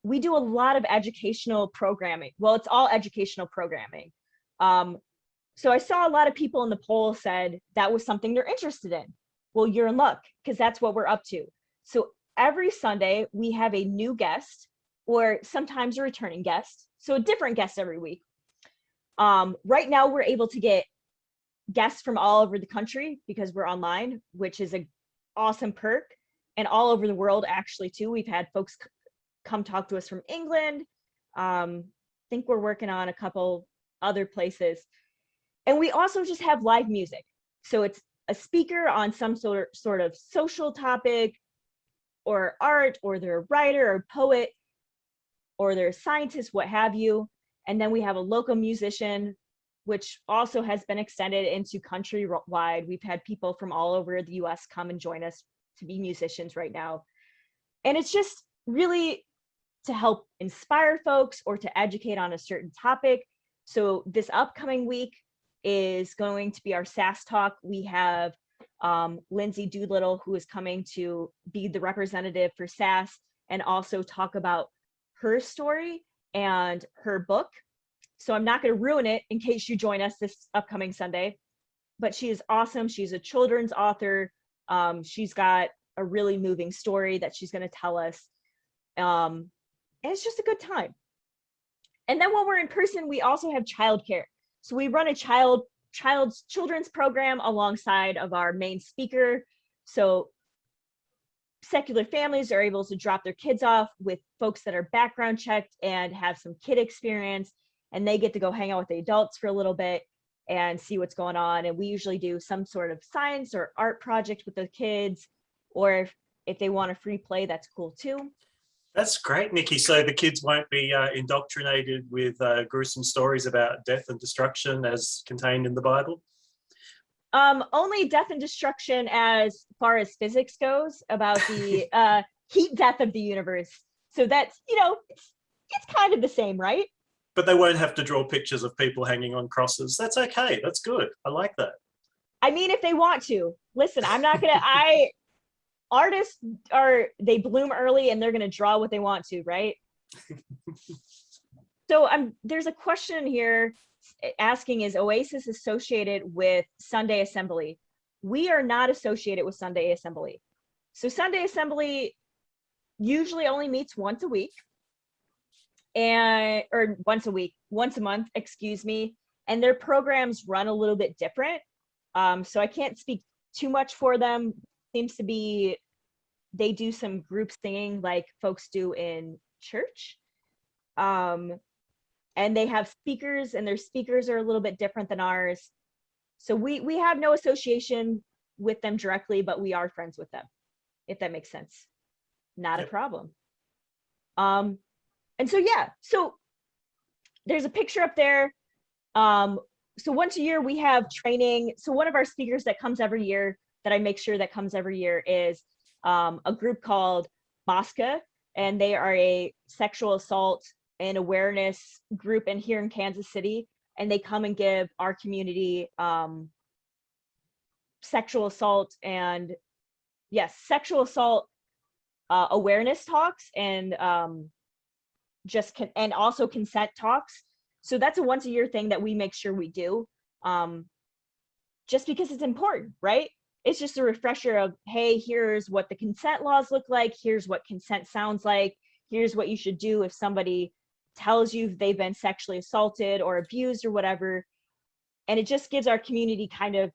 we do a lot of educational programming. Well, it's all educational programming. So I saw a lot of people in the poll said that was something they're interested in. Well, you're in luck, because that's what we're up to. So every Sunday we have a new guest, or sometimes a returning guest. So a different guest every week. Right now we're able to get guests from all over the country because we're online, which is an awesome perk, and all over the world actually too. We've had folks come talk to us from England. I think we're working on a couple other places. And we also just have live music. So it's a speaker on some sort of social topic or art, or they're a writer or poet, or they're a scientist, what have you. And then we have a local musician, which also has been extended into countrywide. We've had people from all over the US come and join us to be musicians right now. And it's just really to help inspire folks or to educate on a certain topic. So this upcoming week is going to be our SAS talk. We have Lindsay Doolittle, who is coming to be the representative for SAS and also talk about her story and her book. So I'm not going to ruin it in case you join us this upcoming Sunday, but she is awesome. She's a children's author. She's got a really moving story that she's going to tell us. And it's just a good time. And then when we're in person, we also have childcare. So we run a children's program alongside of our main speaker. So secular families are able to drop their kids off with folks that are background checked and have some kid experience, and they get to go hang out with the adults for a little bit and see what's going on. And we usually do some sort of science or art project with the kids, or if they want a free play, that's cool too. That's great, Niki. So the kids won't be indoctrinated with gruesome stories about death and destruction as contained in the Bible? Only death and destruction as far as physics goes, about the heat death of the universe. So that's, it's kind of the same, right? But they won't have to draw pictures of people hanging on crosses. That's okay. That's good. I like that. I mean, if they want to. Listen, I'm not gonna, artists they bloom early and they're gonna draw what they want to, right? So there's a question here asking, is Oasis associated with Sunday Assembly? We are not associated with Sunday Assembly. So Sunday Assembly usually only meets once a week, or once a month, excuse me. And their programs run a little bit different. So I can't speak too much for them. Seems to be, they do some group singing like folks do in church. And they have speakers, and their speakers are a little bit different than ours. So we have no association with them directly, but we are friends with them, if that makes sense. Not a problem. And so, yeah, so there's a picture up there. So once a year we have training. So one of our speakers that comes every year, that I make sure that comes every year, is a group called Mosca, and they are a sexual assault and awareness group in here in Kansas City, and they come and give our community sexual assault awareness talks, and and also consent talks. So that's a once a year thing that we make sure we do, just because it's important, right? It's just a refresher of, hey, here's what the consent laws look like. Here's what consent sounds like. Here's what you should do if somebody tells you they've been sexually assaulted or abused or whatever. And it just gives our community kind of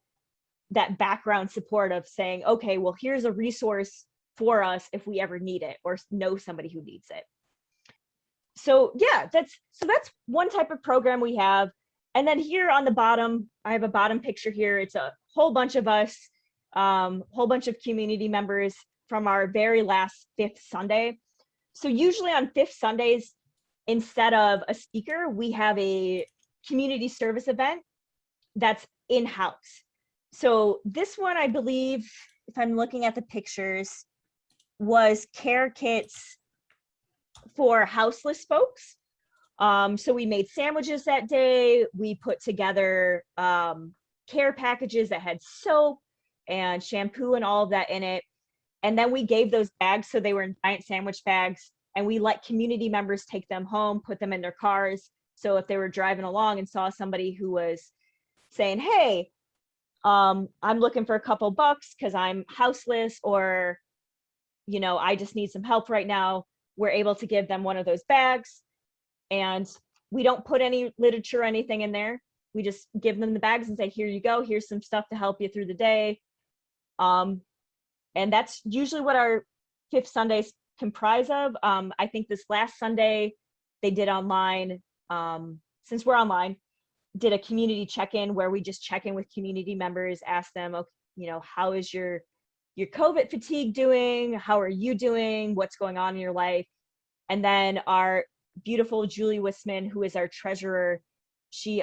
that background support of saying, okay, well, here's a resource for us if we ever need it or know somebody who needs it. So yeah, that's one type of program we have. And then here on the bottom, I have a bottom picture here. It's a whole bunch of us, whole bunch of community members from our very last 5th Sunday. So usually on 5th Sundays, instead of a speaker, we have a community service event that's in-house. So this one, I believe, if I'm looking at the pictures, was care kits for houseless folks, So we made sandwiches that day. We put together care packages that had soap and shampoo and all of that in it. And then we gave those bags, so they were in giant sandwich bags, and we let community members take them home, put them in their cars. So if they were driving along and saw somebody who was saying, hey, I'm looking for a couple bucks because I'm houseless, or, you know, I just need some help right now, we're able to give them one of those bags. And we don't put any literature or anything in there. We just give them the bags and say, here you go, here's some stuff to help you through the day. And that's usually what our fifth Sundays comprise of. I think this last Sunday they did online, since we're online, did a community check-in where we just check in with community members, ask them, okay, you know, how is your COVID fatigue doing? How are you doing? What's going on in your life? And then our beautiful Julie Wisman, who is our treasurer, she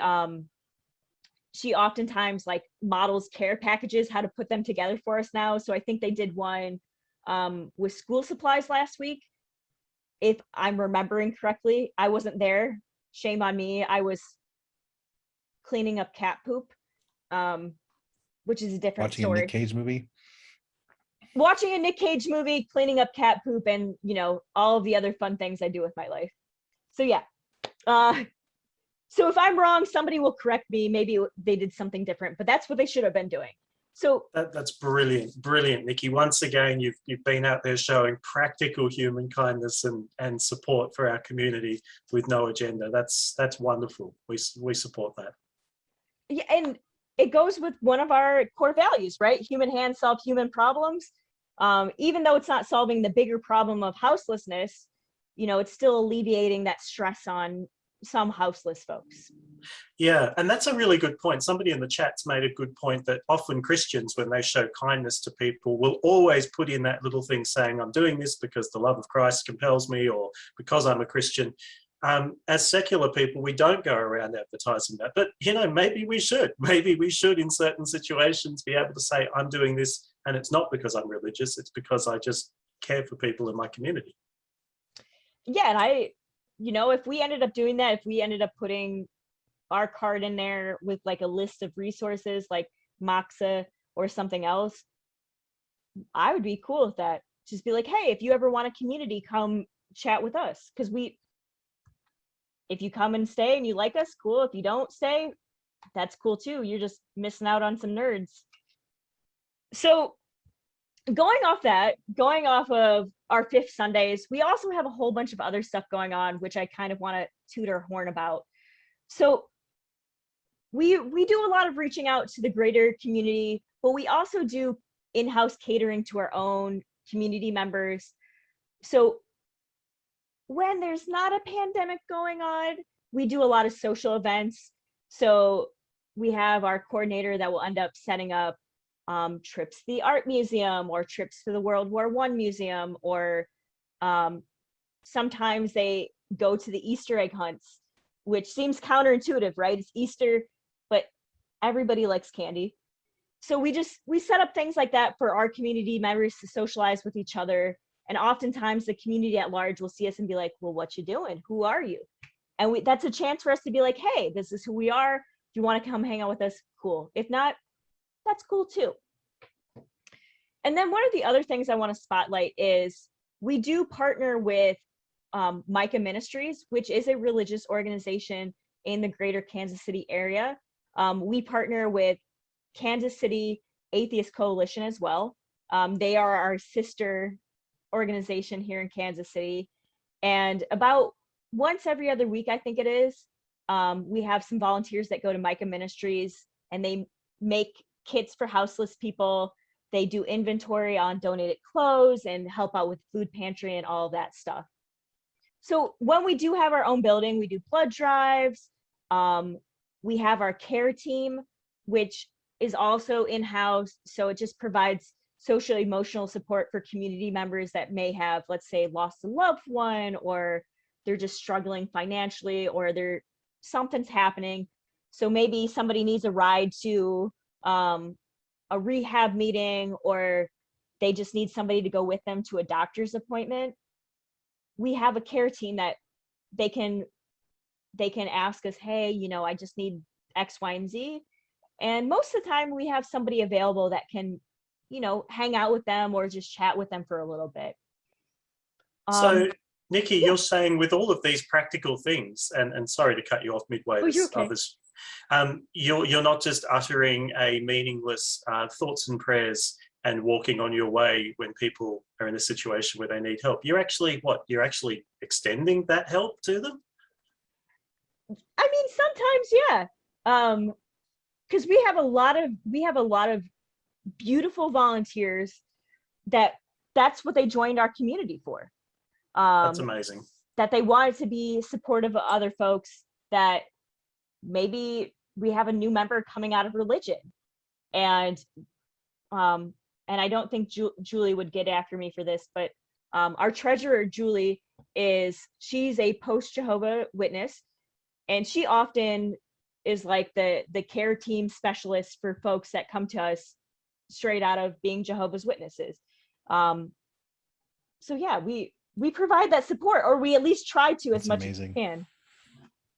oftentimes like models care packages, how to put them together for us now. So I think they did one with school supplies last week, if I'm remembering correctly. I wasn't there, shame on me. I was cleaning up cat poop, which is a different Watching story. a Nick Cage movie. Watching a Nick Cage movie, cleaning up cat poop, and, you know, all of the other fun things I do with my life. So yeah. So if I'm wrong, somebody will correct me. Maybe they did something different, but that's what they should have been doing. So that's brilliant, Niki. Once again, you've been out there showing practical human kindness and support for our community with no agenda. That's wonderful. We support that. Yeah, and it goes with one of our core values, right? Human hands solve human problems. Even though it's not solving the bigger problem of houselessness, you know, it's still alleviating that stress on some houseless folks. Yeah, and that's a really good point. Somebody in the chat's made a good point that often Christians, when they show kindness to people, will always put in that little thing saying, I'm doing this because the love of Christ compels me, or because I'm a Christian. As secular people, we don't go around advertising that, but, you know, maybe we should. Maybe we should, in certain situations, be able to say, I'm doing this, and it's not because I'm religious, it's because I just care for people in my community. Yeah, and you know, if we ended up doing that, if we ended up putting our card in there with like a list of resources like Moxa or something else, I would be cool with that. Just be like, hey, if you ever want a community, come chat with us. Because if you come and stay and you like us, cool. If you don't stay, that's cool too. You're just missing out on some nerds. So going off of our fifth Sundays, we also have a whole bunch of other stuff going on, which I kind of want to toot our horn about. So we do a lot of reaching out to the greater community, but we also do in-house catering to our own community members. So when there's not a pandemic going on, we do a lot of social events. So we have our coordinator that will end up setting up trips to the art museum or trips to the World War I museum, or sometimes they go to the Easter egg hunts, which seems counterintuitive, right? It's Easter, but everybody likes candy. So we set up things like that for our community members to socialize with each other. And oftentimes the community at large will see us and be like, well, what you doing? Who are you? And that's a chance for us to be like, hey, this is who we are. If you want to come hang out with us, cool. If not, that's cool too. And then one of the other things I want to spotlight is we do partner with Micah Ministries, which is a religious organization in the greater Kansas City area. We partner with Kansas City Atheist Coalition as well. They are our sister organization here in Kansas City. And about once every other week, I think it is, we have some volunteers that go to Micah Ministries and they make kits for houseless people. They do inventory on donated clothes and help out with food pantry and all of that stuff. So when we do have our own building, we do blood drives. We have our care team, which is also in-house. So it just provides social emotional support for community members that may have, let's say, lost a loved one, or they're just struggling financially, or something's happening. So maybe somebody needs a ride to a rehab meeting, or they just need somebody to go with them to a doctor's appointment. We have a care team that they can they can ask us, hey, I just need X, Y, and Z. And most of the time we have somebody available that can, hang out with them or just chat with them for a little bit. So, Niki, yeah. you're saying with all of these practical things, and sorry to cut you off midway, you're okay. others, you're not just uttering a meaningless thoughts and prayers and walking on your way when people are in a situation where they need help. You're actually You're actually extending that help to them? I mean, sometimes, yeah. Because we have a lot of beautiful volunteers that's what they joined our community for. That's amazing. That they wanted to be supportive of other folks, that maybe we have a new member coming out of religion, and I don't think Julie would get after me for this, but our treasurer, Julie, she's a post-Jehovah Witness, and she often is like the care team specialist for folks that come to us straight out of being Jehovah's Witnesses. So yeah, we provide that support, or we at least try to. That's as much amazing. As we can.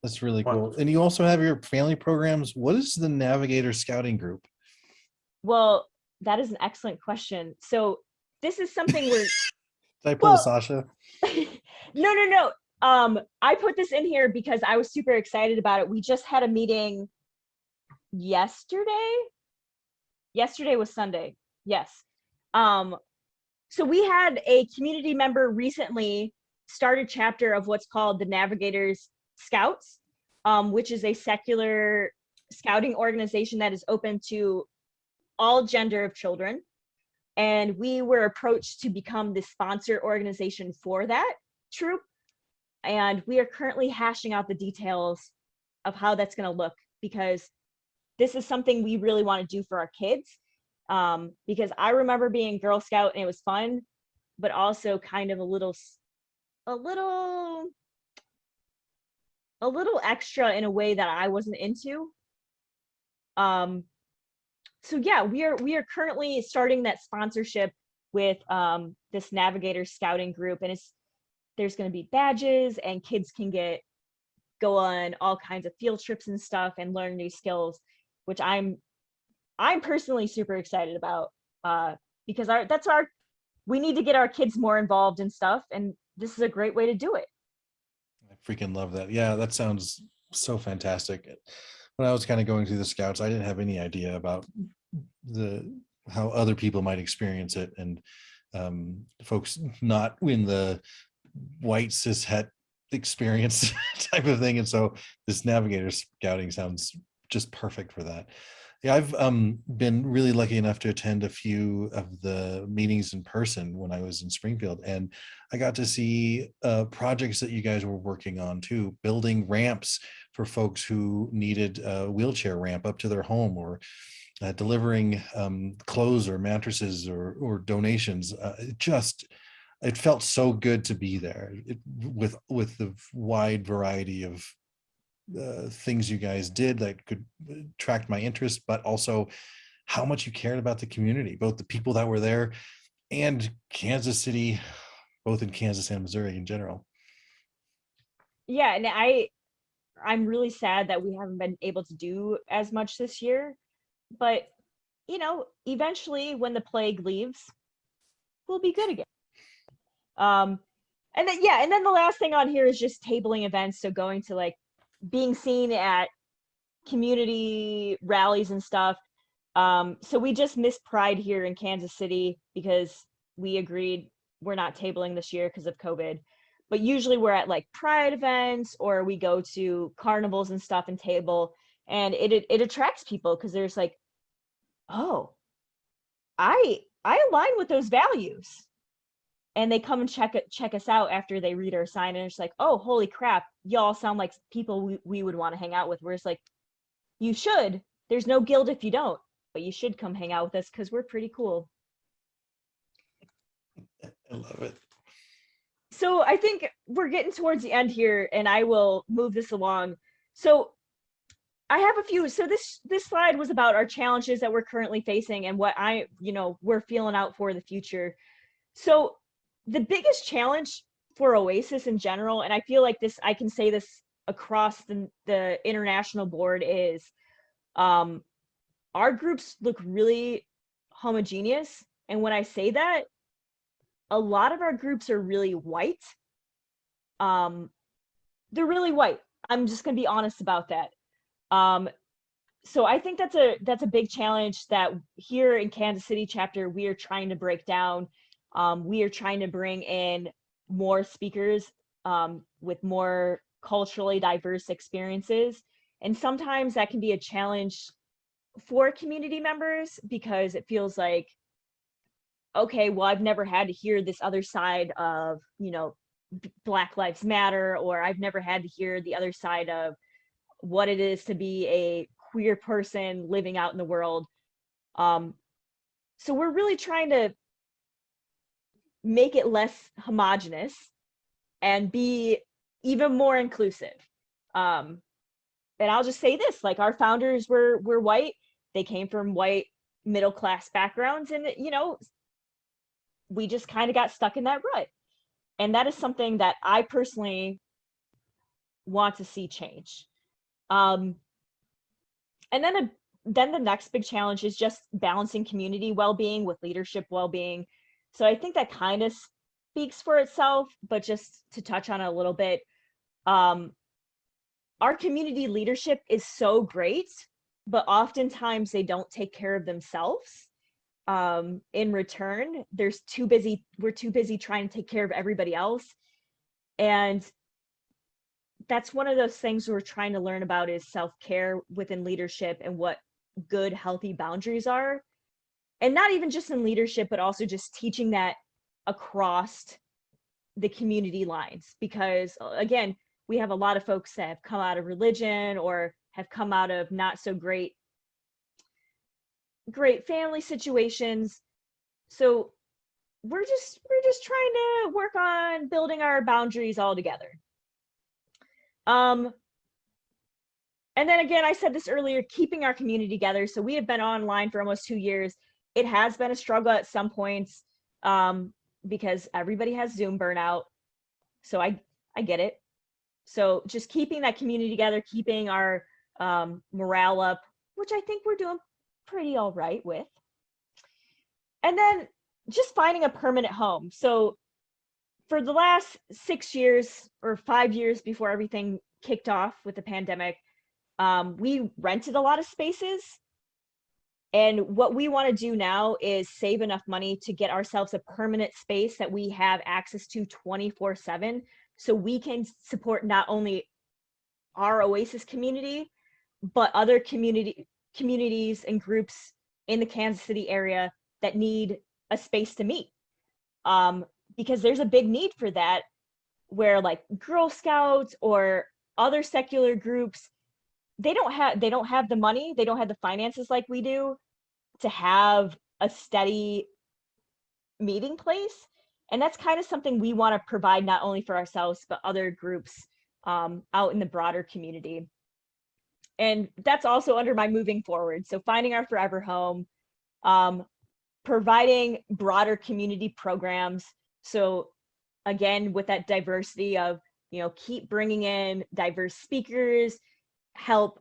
That's really cool. And you also have your family programs. What is the Navigator Scouting Group? Well, that is an excellent question. So this is something where did I pull Sasha? No. I put this in here because I was super excited about it. We just had a meeting yesterday. Yesterday was Sunday. Yes. So we had a community member recently start a chapter of what's called the Navigators Scouts, which is a secular scouting organization that is open to all gender of children. And we were approached to become the sponsor organization for that troop. And we are currently hashing out the details of how that's going to look, because this is something we really want to do for our kids. Because I remember being Girl Scout and it was fun, but also kind of a little extra in a way that I wasn't into. So yeah, we are currently starting that sponsorship with this Navigator Scouting group, and there's going to be badges, and kids can go on all kinds of field trips and stuff and learn new skills, which I'm personally super excited about, because we need to get our kids more involved in stuff, and this is a great way to do it. I freaking love that. Yeah, that sounds so fantastic. When I was kind of going through the Scouts, I didn't have any idea about how other people might experience it, and folks not in the white cis het experience type of thing. And so this Navigator Scouting sounds just perfect for that. Yeah, I've been really lucky enough to attend a few of the meetings in person when I was in Springfield, and I got to see projects that you guys were working on too, building ramps for folks who needed a wheelchair ramp up to their home, or delivering clothes or mattresses or donations. It felt so good to be there with the wide variety of things you guys did that could attract my interest, but also how much you cared about the community, both the people that were there and Kansas City, both in Kansas and Missouri in general. Yeah, and I'm really sad that we haven't been able to do as much this year, but eventually when the plague leaves, we'll be good again. And then the last thing on here is just tabling events, so going to being seen at community rallies and stuff. So we just missed Pride here in Kansas City because we agreed we're not tabling this year because of COVID. But usually we're at Pride events, or we go to carnivals and stuff and table, and it attracts people because there's oh, I align with those values. And they come and check us out after they read our sign, and it's oh, holy crap, y'all sound like people we would want to hang out with. Where it's you should. There's no guilt if you don't, but you should come hang out with us because we're pretty cool. I love it. So I think we're getting towards the end here, and I will move this along. So I have a few. So this slide was about our challenges that we're currently facing and what we're feeling out for the future. So the biggest challenge for Oasis in general, and I feel like I can say this across the international board is our groups look really homogeneous. And when I say that, a lot of our groups are really white. They're really white. I'm just gonna be honest about that. So I think that's a big challenge that here in Kansas City chapter we are trying to break down. We are trying to bring in more speakers with more culturally diverse experiences, and sometimes that can be a challenge for community members because it feels like, okay, well, I've never had to hear this other side of, Black Lives Matter, or I've never had to hear the other side of what it is to be a queer person living out in the world. So we're really trying to make it less homogenous and be even more inclusive. And I'll just say this, like, our founders were white. They came from white middle class backgrounds, and we just kind of got stuck in that rut. And that is something that I personally want to see change. And then the next big challenge is just balancing community well-being with leadership well-being. So I think that kind of speaks for itself, but just to touch on it a little bit, our community leadership is so great, but oftentimes they don't take care of themselves. In return, we're too busy trying to take care of everybody else. And that's one of those things we're trying to learn about is self-care within leadership and what good, healthy boundaries are. And not even just in leadership, but also just teaching that across the community lines. Because again, we have a lot of folks that have come out of religion or have come out of not so great family situations. So we're just trying to work on building our boundaries all together. And then again, I said this earlier, keeping our community together. So we have been online for almost 2 years. It has been a struggle at some points because everybody has Zoom burnout. So I get it. So just keeping that community together, keeping our morale up, which I think we're doing pretty all right with. And then just finding a permanent home. So for the last 6 years or 5 years before everything kicked off with the pandemic, we rented a lot of spaces. And what we want to do now is save enough money to get ourselves a permanent space that we have access to 24/7, so we can support not only our Oasis community, but other communities and groups in the Kansas City area that need a space to meet. Because there's a big need for that, where like Girl Scouts or other secular groups, they don't have the money, they don't have the finances like we do to have a steady meeting place. And that's kind of something we want to provide not only for ourselves, but other groups out in the broader community. And that's also under my moving forward. So finding our forever home, providing broader community programs. So again, with that diversity of, keep bringing in diverse speakers, help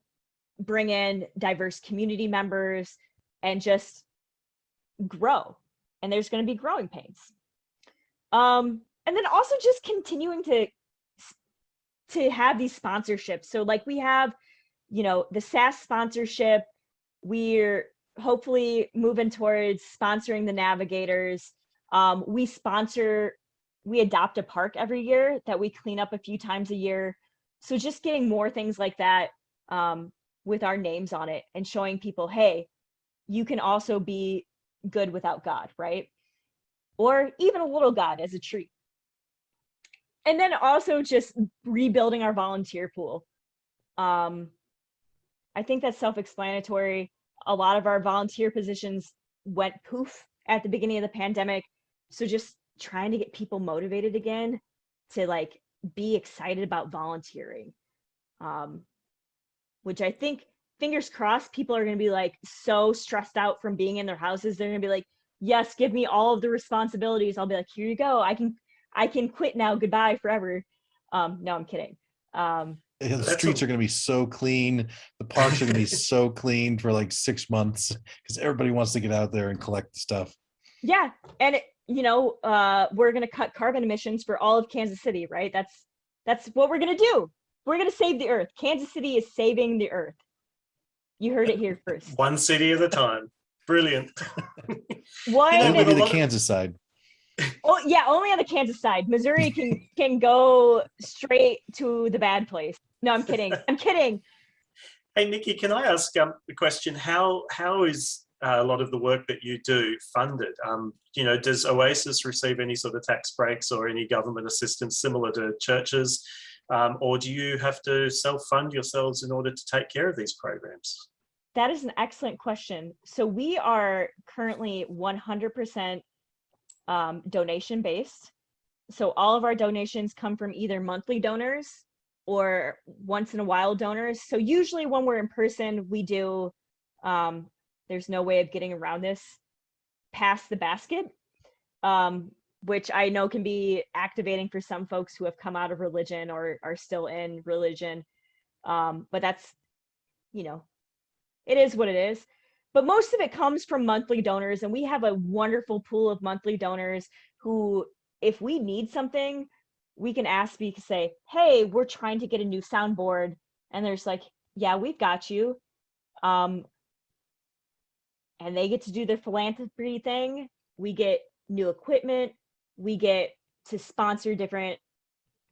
bring in diverse community members, and just grow. And there's going to be growing pains. And then also just continuing to have these sponsorships. So like we have, the SAS sponsorship, we're hopefully moving towards sponsoring the navigators. We adopt a park every year that we clean up a few times a year. So just getting more things like that with our names on it and showing people, hey, you can also be good without God, right? Or even a little God as a treat. And then also just rebuilding our volunteer pool. I think that's self-explanatory. A lot of our volunteer positions went poof at the beginning of the pandemic. So just trying to get people motivated again to like be excited about volunteering. Which I think, fingers crossed, people are going to be like so stressed out from being in their houses. They're going to be like, yes, give me all of the responsibilities. I'll be like, here you go. I can quit now. Goodbye forever. No, I'm kidding. The streets are going to be so clean. The parks are going to be so clean for like 6 months because everybody wants to get out there and collect stuff. Yeah, and we're going to cut carbon emissions for all of Kansas City, right? That's what we're going to do. We're going to save the earth. Kansas City is saving the earth. You heard it here first. One city at a time. Brilliant. One. That would be the Kansas side. Oh yeah, only on the Kansas side. Missouri can go straight to the bad place. No, I'm kidding. I'm kidding. Hey, Niki, can I ask a question? How is a lot of the work that you do funded? Does Oasis receive any sort of tax breaks or any government assistance similar to churches? Or do you have to self-fund yourselves in order to take care of these programs? That is an excellent question. So we are currently 100% donation based. So all of our donations come from either monthly donors or once in a while donors. So usually when we're in person, we do, there's no way of getting around this, pass the basket, which I know can be activating for some folks who have come out of religion or are still in religion. But that's, it is what it is. But most of it comes from monthly donors, and we have a wonderful pool of monthly donors who, if we need something, we can ask, we can say, hey, we're trying to get a new soundboard. And there's like, yeah, we've got you. And they get to do their philanthropy thing. We get new equipment. We get to sponsor different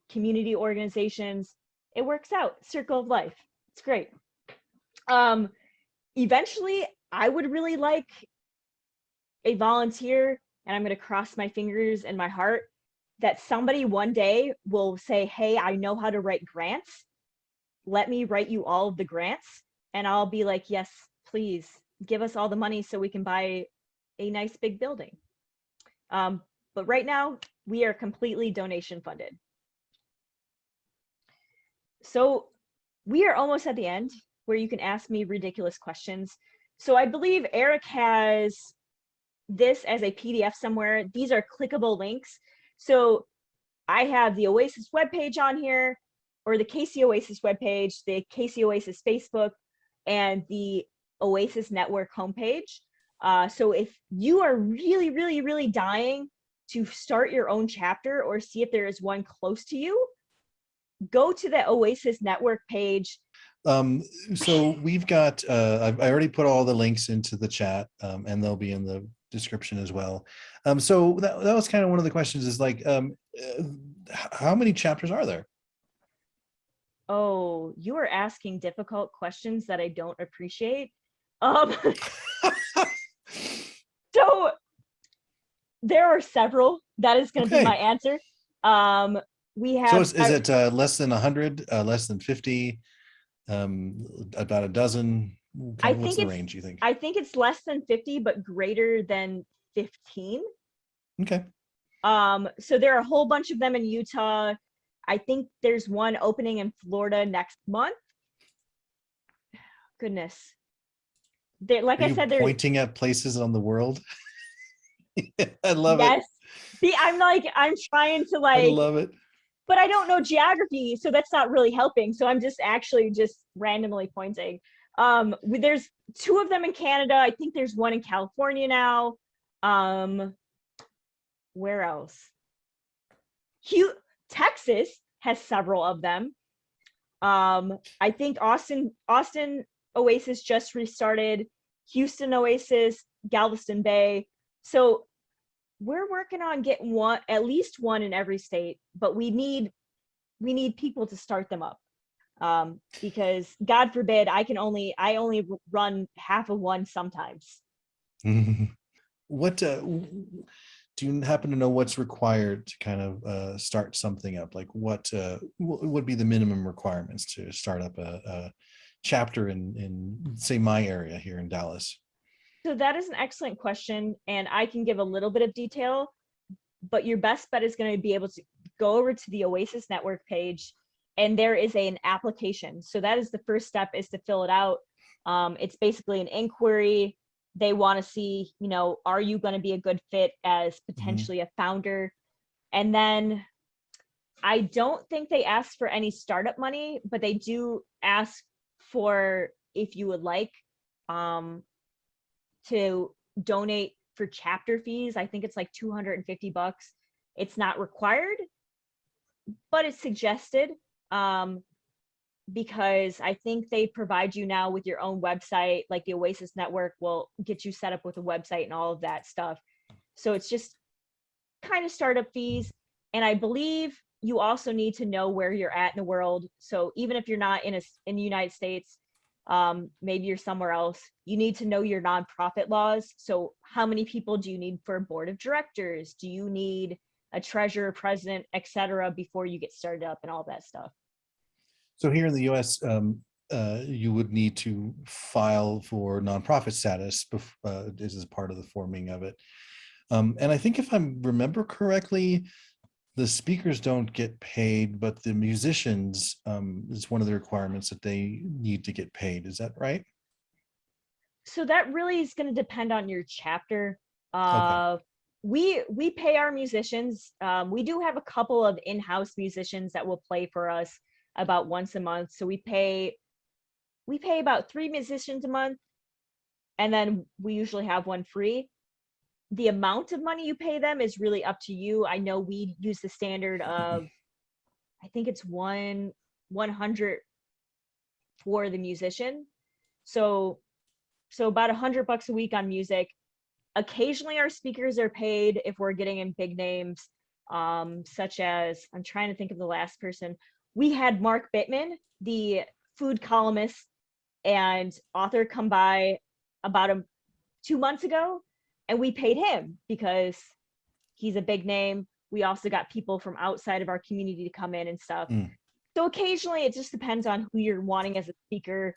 community organizations. It works out. Circle of life. It's great. Eventually, I would really like a volunteer, and I'm going to cross my fingers and my heart that somebody one day will say, hey, I know how to write grants. Let me write you all of the grants. And I'll be like, yes, please give us all the money so we can buy a nice big building. But right now, we are completely donation funded. So we are almost at the end where you can ask me ridiculous questions. So I believe Eric has this as a PDF somewhere. These are clickable links. So I have the Oasis webpage on here, or the KC Oasis webpage, the KC Oasis Facebook, and the Oasis Network homepage. So if you are really, really, really dying to start your own chapter or see if there is one close to you, go to the Oasis Network page. So we've got, I already put all the links into the chat, and they'll be in the description as well. So that was kind of one of the questions is like, how many chapters are there? Oh, you are asking difficult questions that I don't appreciate. So there are several. That is going to be my answer. We have. So is it less than 100, less than 50, about a dozen? What's the range, you think? I think it's less than 50, but greater than 15. Okay. So there are a whole bunch of them in Utah. I think there's one opening in Florida next month. Goodness. Like I said, they're pointing at places on the world. I love it. Yes. See, I'm trying to I love it. But I don't know geography, so that's not really helping. So I'm just randomly pointing. There's 2 of them in Canada. I think there's one in California now. Where else? Texas has several of them. I think Austin Oasis just restarted, Houston Oasis, Galveston Bay. So we're working on getting at least one in every state, but we need people to start them up. Because God forbid, I only run half of one sometimes. What do you happen to know what's required to kind of start something up? Like what would be the minimum requirements to start up a chapter in say my area here in Dallas? So that is an excellent question, and I can give a little bit of detail, but your best bet is going to be able to go over to the Oasis Network page, and there is an application. So that is the first step, is to fill it out. It's basically an inquiry. They want to see, are you going to be a good fit as potentially a founder? And then I don't think they ask for any startup money, but they do ask for, if you would like, to donate for chapter fees. I think it's like $250. It's not required, but it's suggested, because I think they provide you now with your own website, like the Oasis Network will get you set up with a website and all of that stuff. So it's just kind of startup fees. And I believe you also need to know where you're at in the world. So even if you're not in the United States, maybe you're somewhere else, you need to know your nonprofit laws. So how many people do you need for a board of directors? Do you need a treasurer, president, etc., before you get started up and all that stuff? So here in the US, you would need to file for nonprofit status this is part of the forming of it. And I think if I remember correctly, the speakers don't get paid, but the musicians is one of the requirements that they need to get paid. Is that right? So that really is going to depend on your chapter. Okay. We pay our musicians. We do have a couple of in-house musicians that will play for us about once a month. So we pay about 3 musicians a month, and then we usually have one free. The amount of money you pay them is really up to you. I know we use the standard of, I think it's 100 for the musician. So about $100 a week on music. Occasionally our speakers are paid if we're getting in big names, such as, I'm trying to think of the last person. We had Mark Bittman, the food columnist and author, come by about 2 months ago, and we paid him because he's a big name. We also got people from outside of our community to come in and stuff. So occasionally it just depends on who you're wanting as a speaker.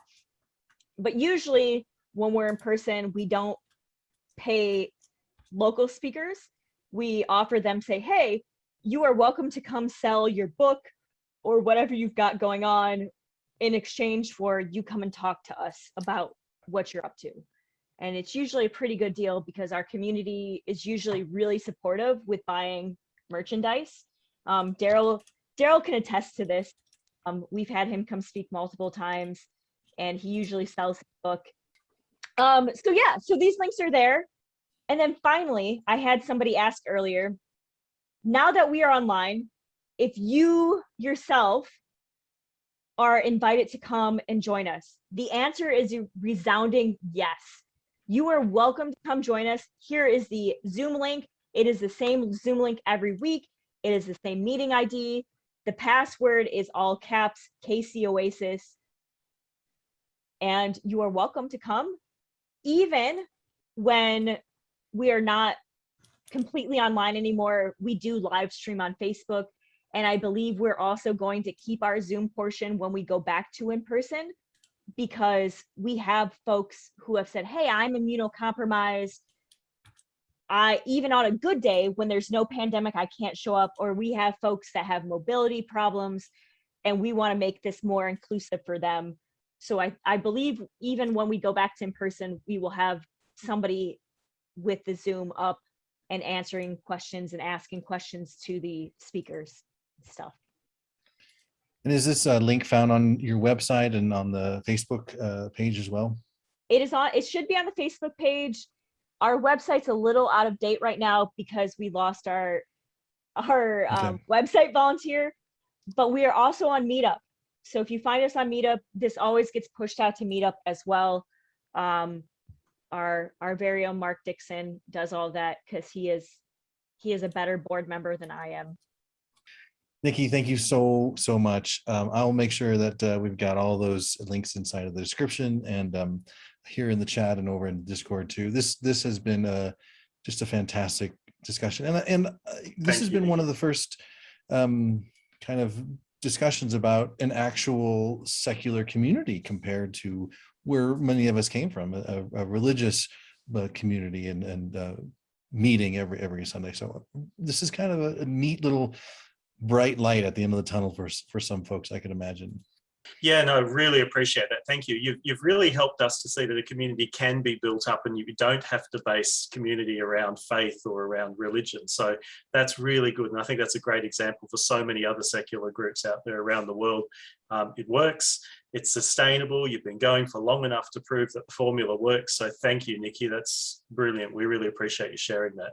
But usually when we're in person, we don't pay local speakers. We offer them, say, hey, you are welcome to come sell your book or whatever you've got going on in exchange for you come and talk to us about what you're up to. And it's usually a pretty good deal because our community is usually really supportive with buying merchandise. Daryl can attest to this. We've had him come speak multiple times, and he usually sells his book. So these links are there. And then finally, I had somebody ask earlier, now that we are online, if you yourself are invited to come and join us, the answer is a resounding yes. You are welcome to come join us. Here is the Zoom link. It is the same Zoom link every week. It is the same meeting ID. The password is all caps, KC Oasis. And you are welcome to come, even when we are not completely online anymore. We do live stream on Facebook. And I believe we're also going to keep our Zoom portion when we go back to in person, because we have folks who have said, hey, I'm immunocompromised. Even on a good day when there's no pandemic, I can't show up. Or we have folks that have mobility problems, and we want to make this more inclusive for them. So I believe even when we go back to in person, we will have somebody with the Zoom up and answering questions and asking questions to the speakers and stuff. And is this a link found on your website and on the Facebook page as well? It should be on the Facebook page. Our website's a little out of date right now because we lost our website volunteer, but we are also on Meetup. So if you find us on Meetup, this always gets pushed out to Meetup as well. Our very own Mark Dixon does all that because he is a better board member than I am. Niki, thank you so much. I'll make sure that we've got all those links inside of the description and here in the chat and over in Discord too. This has been just a fantastic discussion, and this has been one of the first kind of discussions about an actual secular community compared to where many of us came from, a religious community and meeting every Sunday. So this is kind of a neat little bright light at the end of the tunnel for some folks, I could imagine. Yeah, no, really appreciate that. Thank you. You've really helped us to see that a community can be built up and you don't have to base community around faith or around religion. So that's really good. And I think that's a great example for so many other secular groups out there around the world. It works, it's sustainable. You've been going for long enough to prove that the formula works. So thank you, Niki. That's brilliant. We really appreciate you sharing that.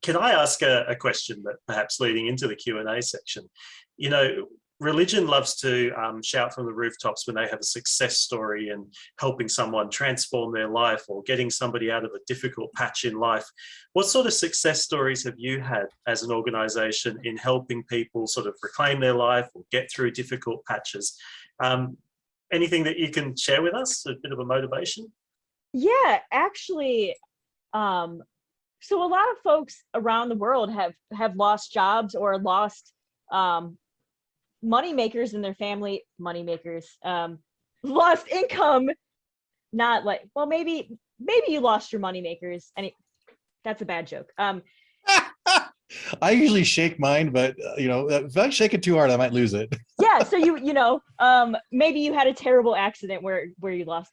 Can I ask a question that perhaps leading into the Q&A section? You know, religion loves to shout from the rooftops when they have a success story and helping someone transform their life or getting somebody out of a difficult patch in life. What sort of success stories have you had as an organisation in helping people sort of reclaim their life or get through difficult patches? Anything that you can share with us, a bit of a motivation? Yeah, actually, so a lot of folks around the world have lost jobs or lost money makers in their family, lost income, not like, well, maybe you lost your money makers. That's a bad joke. I usually shake mine, but if I shake it too hard, I might lose it. Yeah, so maybe you had a terrible accident where you lost.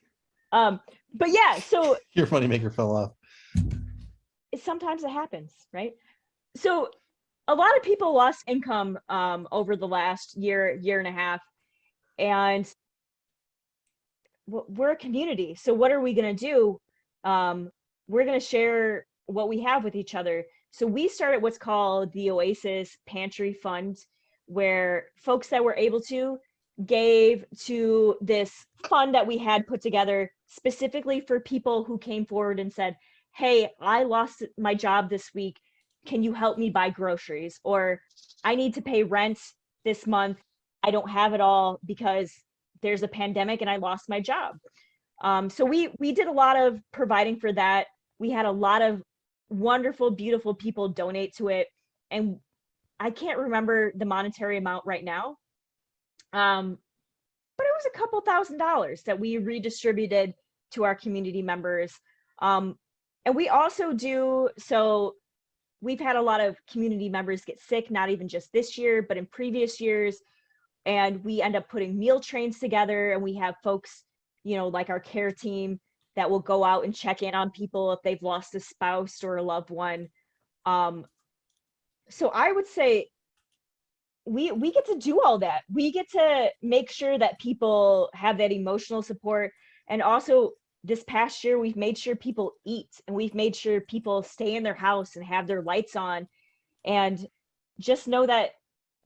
But yeah, so Your moneymaker fell off. sometimes it happens, right? So a lot of people lost income over the last year and a half, and we're a community. So what are we going to do? We're going to share what we have with each other. So we started what's called the Oasis Pantry Fund, where folks that were able to gave to this fund that we had put together specifically for people who came forward and said, hey, I lost my job this week. Can you help me buy groceries? Or I need to pay rent this month. I don't have it all because there's a pandemic and I lost my job. So we did a lot of providing for that. We had a lot of wonderful, beautiful people donate to it. And I can't remember the monetary amount right now. But it was a couple $1,000s that we redistributed to our community members. And we also so we've had a lot of community members get sick, not even just this year, but in previous years. And we end up putting meal trains together, and we have folks, like our care team that will go out and check in on people if they've lost a spouse or a loved one. So I would say we get to do all that. We get to make sure that people have that emotional support. And also this past year, we've made sure people eat, and we've made sure people stay in their house and have their lights on, and just know that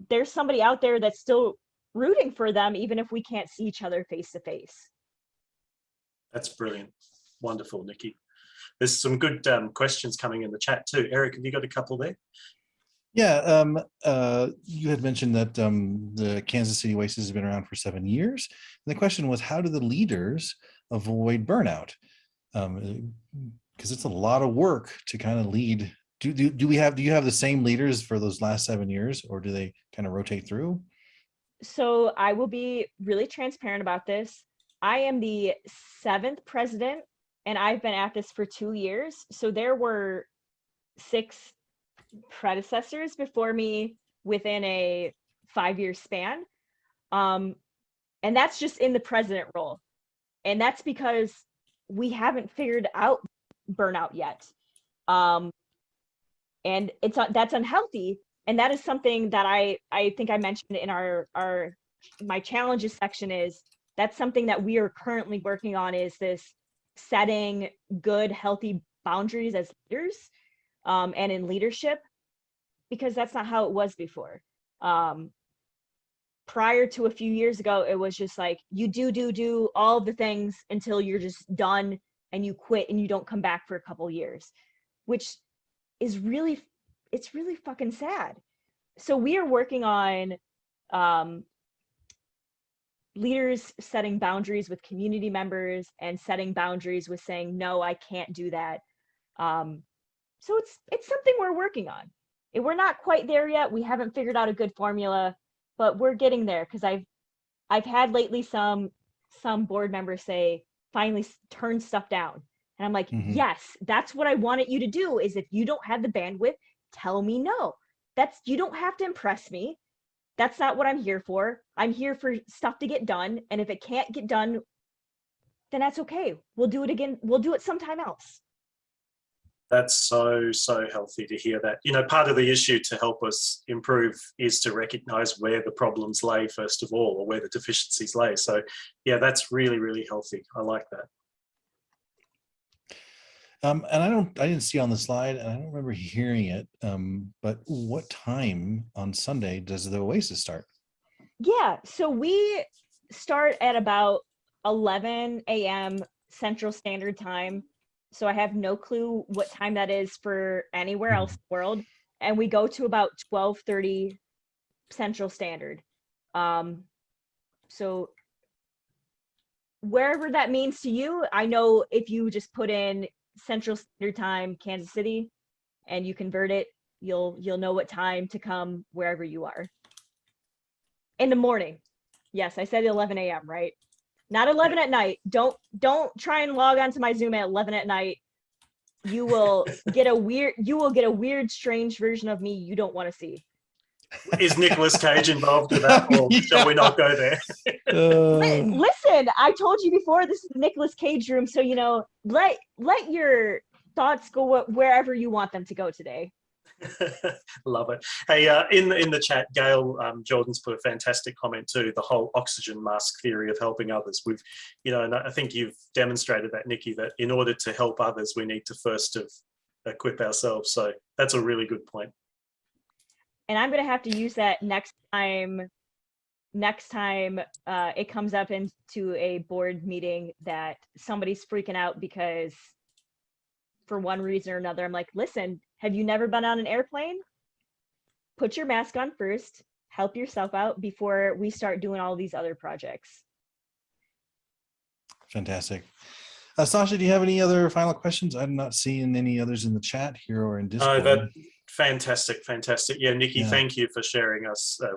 there's somebody out there that's still rooting for them, even if we can't see each other face to face. That's brilliant. Wonderful, Niki. There's some good questions coming in the chat too. Eric, have you got a couple there? Yeah, you had mentioned that the Kansas City Oasis has been around for 7 years. And the question was, how do the leaders avoid burnout? Because it's a lot of work to kind of lead. Do you have the same leaders for those last 7 years, or do they kind of rotate through? So I will be really transparent about this. I am the 7th president, and I've been at this for 2 years. So there were 6 predecessors before me within a 5-year span. And that's just in the president role. And that's because we haven't figured out burnout yet. And that's unhealthy. And that is something that I think I mentioned in my challenges section. Is that's something that we are currently working on, is this setting good, healthy boundaries as leaders and in leadership, because that's not how it was before. Prior to a few years ago, it was just like you do all the things until you're just done and you quit and you don't come back for a couple years, which is really fucking sad. So we are working on leaders setting boundaries with community members and setting boundaries with saying, no, I can't do that. So it's something we're working on. We're not quite there yet. We haven't figured out a good formula, but we're getting there, because I've had lately some board members say, finally turn stuff down. And I'm like, yes, that's what I wanted you to do, is if you don't have the bandwidth, tell me no. You don't have to impress me. That's not what I'm here for. I'm here for stuff to get done. And if it can't get done, then that's okay. We'll do it again. We'll do it sometime else. That's so, so healthy to hear that. You know, part of the issue to help us improve is to recognize where the problems lay, first of all, or where the deficiencies lay. So, yeah, that's really, really healthy. I like that. And I didn't see on the slide, and I don't remember hearing it. But what time on Sunday does the Oasis start? Yeah, so we start at about 11 a.m. Central Standard Time. So I have no clue what time that is for anywhere else in the world. And we go to about 12:30 Central Standard. So wherever that means to you, I know if you just put in Central Standard Time, Kansas City, and you convert it, you'll know what time to come wherever you are. In the morning. Yes, I said 11 a.m., right? Not 11 at night. Don't try and log onto my Zoom at 11 at night. You will get a weird, strange version of me you don't want to see. Is Nicolas Cage involved with that, or shall we not go there? Listen, I told you before, this is the Nicolas Cage room, so let your thoughts go wherever you want them to go today. Love it. Hey, in the chat, Gail Jordan's put a fantastic comment too. The whole oxygen mask theory of helping others. We've, and I think you've demonstrated that, Niki, that in order to help others, we need to first equip ourselves. So that's a really good point. And I'm gonna have to use that next time it comes up into a board meeting that somebody's freaking out because for one reason or another. I'm like, listen, have you never been on an airplane? Put your mask on first, help yourself out before we start doing all these other projects. Fantastic. Sasha, do you have any other final questions? I'm not seeing any others in the chat here or in Discord. Fantastic. Yeah, Niki, thank you for sharing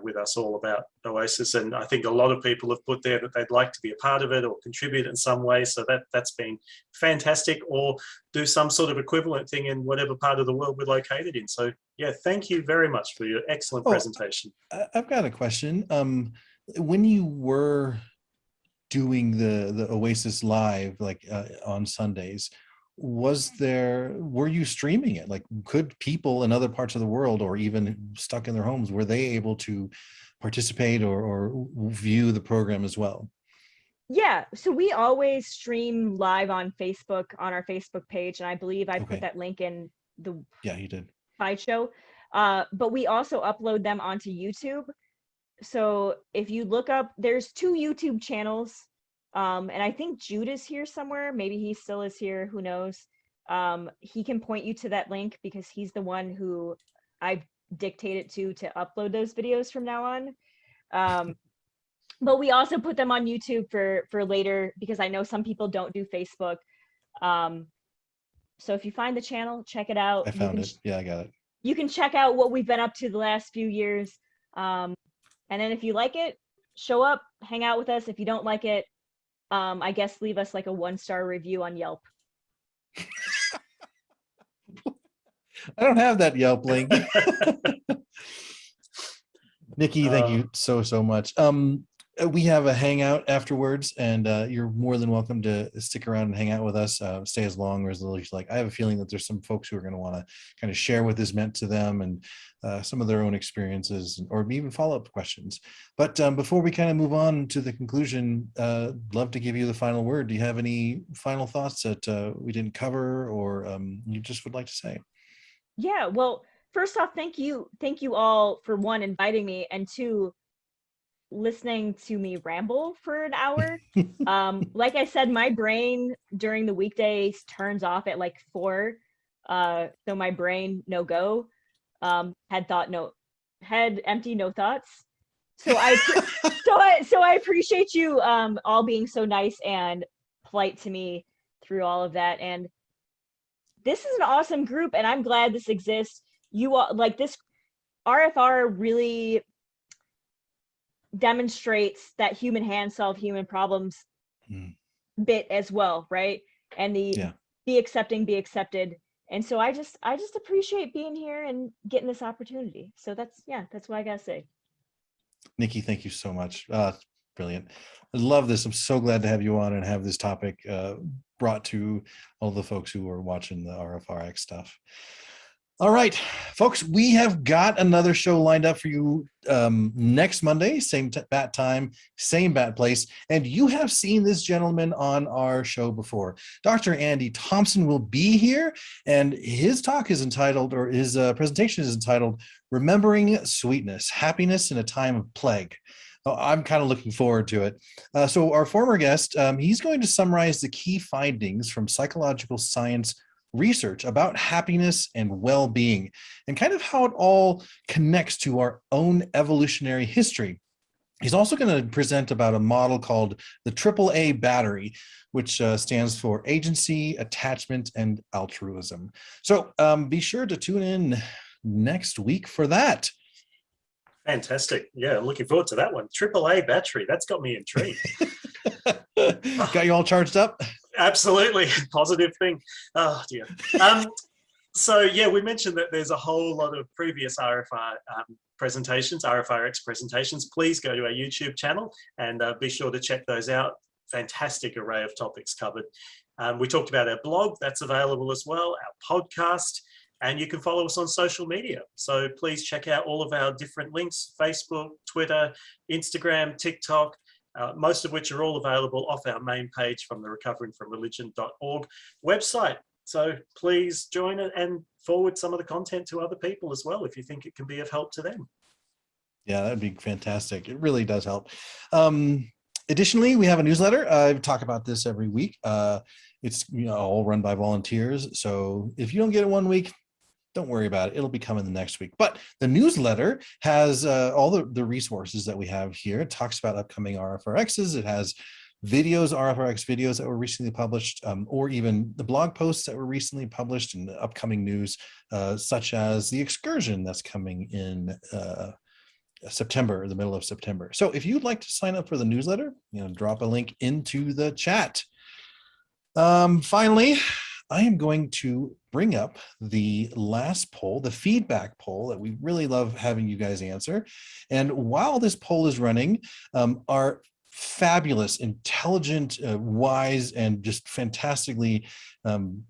with us all about Oasis. And I think a lot of people have put there that they'd like to be a part of it or contribute in some way. So that's been fantastic, or do some sort of equivalent thing in whatever part of the world we're located in. So yeah, thank you very much for your excellent presentation. I've got a question. When you were doing the Oasis live, like on Sundays, were you streaming it? Like, could people in other parts of the world, or even stuck in their homes, were they able to participate or view the program as well? Yeah, so we always stream live on Facebook, on our Facebook page, and I believe I put that link in the you did slideshow. But we also upload them onto YouTube. So if you look up, there's 2 YouTube channels. And I think Jude is here somewhere. Maybe he still is here. Who knows? He can point you to that link because he's the one who I've dictated to upload those videos from now on. But we also put them on YouTube for later because I know some people don't do Facebook. So if you find the channel, check it out. I found it. Yeah, I got it. You can check out what we've been up to the last few years. And then if you like it, show up, hang out with us. If you don't like it, I guess leave us like a 1-star review on Yelp. I don't have that Yelp link. Niki, thank you so much. We have a hangout afterwards, and you're more than welcome to stick around and hang out with us. Stay as long or as little as you like. I have a feeling that there's some folks who are going to want to kind of share what this meant to them and some of their own experiences, or even follow-up questions. But before we kind of move on to the conclusion, love to give you the final word. Do you have any final thoughts that we didn't cover, or you just would like to say? Yeah, well, first off, thank you all for, 1, inviting me, and 2, listening to me ramble for an hour. Like I said, my brain during the weekdays turns off at like 4, so my brain no go. Head empty, no thoughts. So I appreciate you all being so nice and polite to me through all of that. And this is an awesome group, and I'm glad this exists. You all, like, this RfR really demonstrates that human hands solve human problems bit as well, right? And the be accepting, be accepted. And so I just appreciate being here and getting this opportunity. So that's what I gotta say. Nikki, thank you so much. Brilliant. I love this. I'm so glad to have you on and have this topic brought to all the folks who are watching the RfRx stuff. All right, folks, we have got another show lined up for you next Monday, same bat time, same bat place. And you have seen this gentleman on our show before. Dr. Andy Thompson will be here, and his talk is entitled, or his presentation is entitled, Remembering Sweetness, Happiness in a Time of Plague. I'm kind of looking forward to it. So our former guest, he's going to summarize the key findings from psychological science research about happiness and well-being, and kind of how it all connects to our own evolutionary history. He's also going to present about a model called the AAA battery, which stands for agency, attachment, and altruism. So be sure to tune in next week for that. Fantastic. Yeah, looking forward to that one. AAA battery. That's got me intrigued. Got you all charged up? Absolutely. Positive thing. Oh, dear. So, yeah, we mentioned that there's a whole lot of previous RfRx presentations. Please go to our YouTube channel and be sure to check those out. Fantastic array of topics covered. We talked about our blog. That's available as well, our podcast. And you can follow us on social media. So please check out all of our different links, Facebook, Twitter, Instagram, TikTok, most of which are all available off our main page from the recoveringfromreligion.org website. So please join it and forward some of the content to other people as well if you think it can be of help to them. Yeah, that'd be fantastic. It really does help. Additionally, we have a newsletter. I talk about this every week. It's all run by volunteers. So if you don't get it one week, don't worry about it. It'll be coming the next week. But the newsletter has all the resources that we have here. It talks about upcoming RfRxs. It has videos, RfRx videos that were recently published, or even the blog posts that were recently published, and the upcoming news, such as the excursion that's coming in September, the middle of September. So if you'd like to sign up for the newsletter, drop a link into the chat. Finally, I am going to bring up the last poll, the feedback poll that we really love having you guys answer. And while this poll is running, our fabulous, intelligent, wise, and just fantastically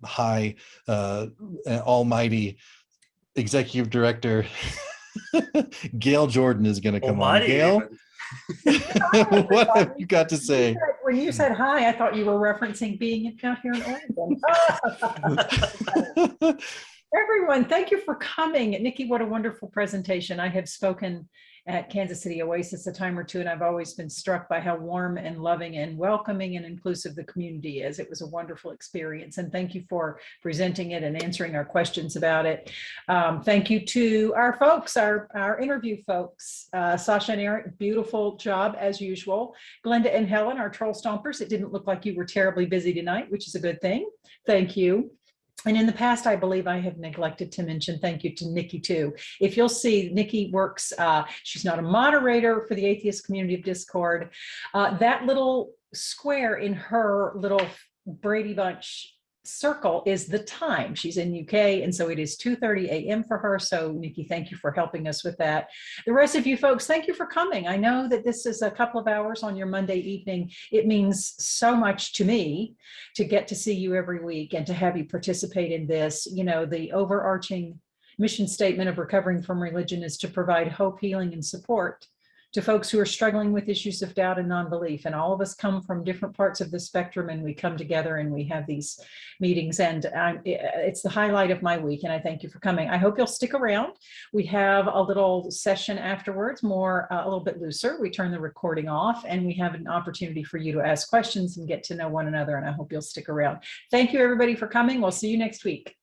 high, almighty executive director, Gail Jordan, is going to come on. Gail, what have you got to say? When you said hi, I thought you were referencing being out here in Oregon. Everyone, thank you for coming. Nikki, what a wonderful presentation. I have spoken at Kansas City Oasis a time or two, and I've always been struck by how warm and loving and welcoming and inclusive the community is. It was a wonderful experience, and thank you for presenting it and answering our questions about it. Thank you to our folks, our interview folks, Sasha and Eric, beautiful job as usual. Glenda and Helen, our troll stompers. It didn't look like you were terribly busy tonight, which is a good thing. Thank you. And in the past, I believe I have neglected to mention thank you to Nikki too. If you'll see, Nikki works, she's not a moderator for the atheist community of Discord. That little square in her little Brady Bunch circle is the time. She's in UK, and so it is 2:30 a.m. for her. So Nikki, thank you for helping us with that. The rest of you folks, thank you for coming. I know that this is a couple of hours on your Monday evening. It means so much to me to get to see you every week and to have you participate in this. The overarching mission statement of Recovering from Religion is to provide hope, healing, and support to folks who are struggling with issues of doubt and non-belief. And all of us come from different parts of the spectrum, and we come together and we have these meetings. And it's the highlight of my week, and I thank you for coming. I hope you'll stick around. We have a little session afterwards, a little bit looser. We turn the recording off, and we have an opportunity for you to ask questions and get to know one another, and I hope you'll stick around. Thank you, everybody, for coming. We'll see you next week.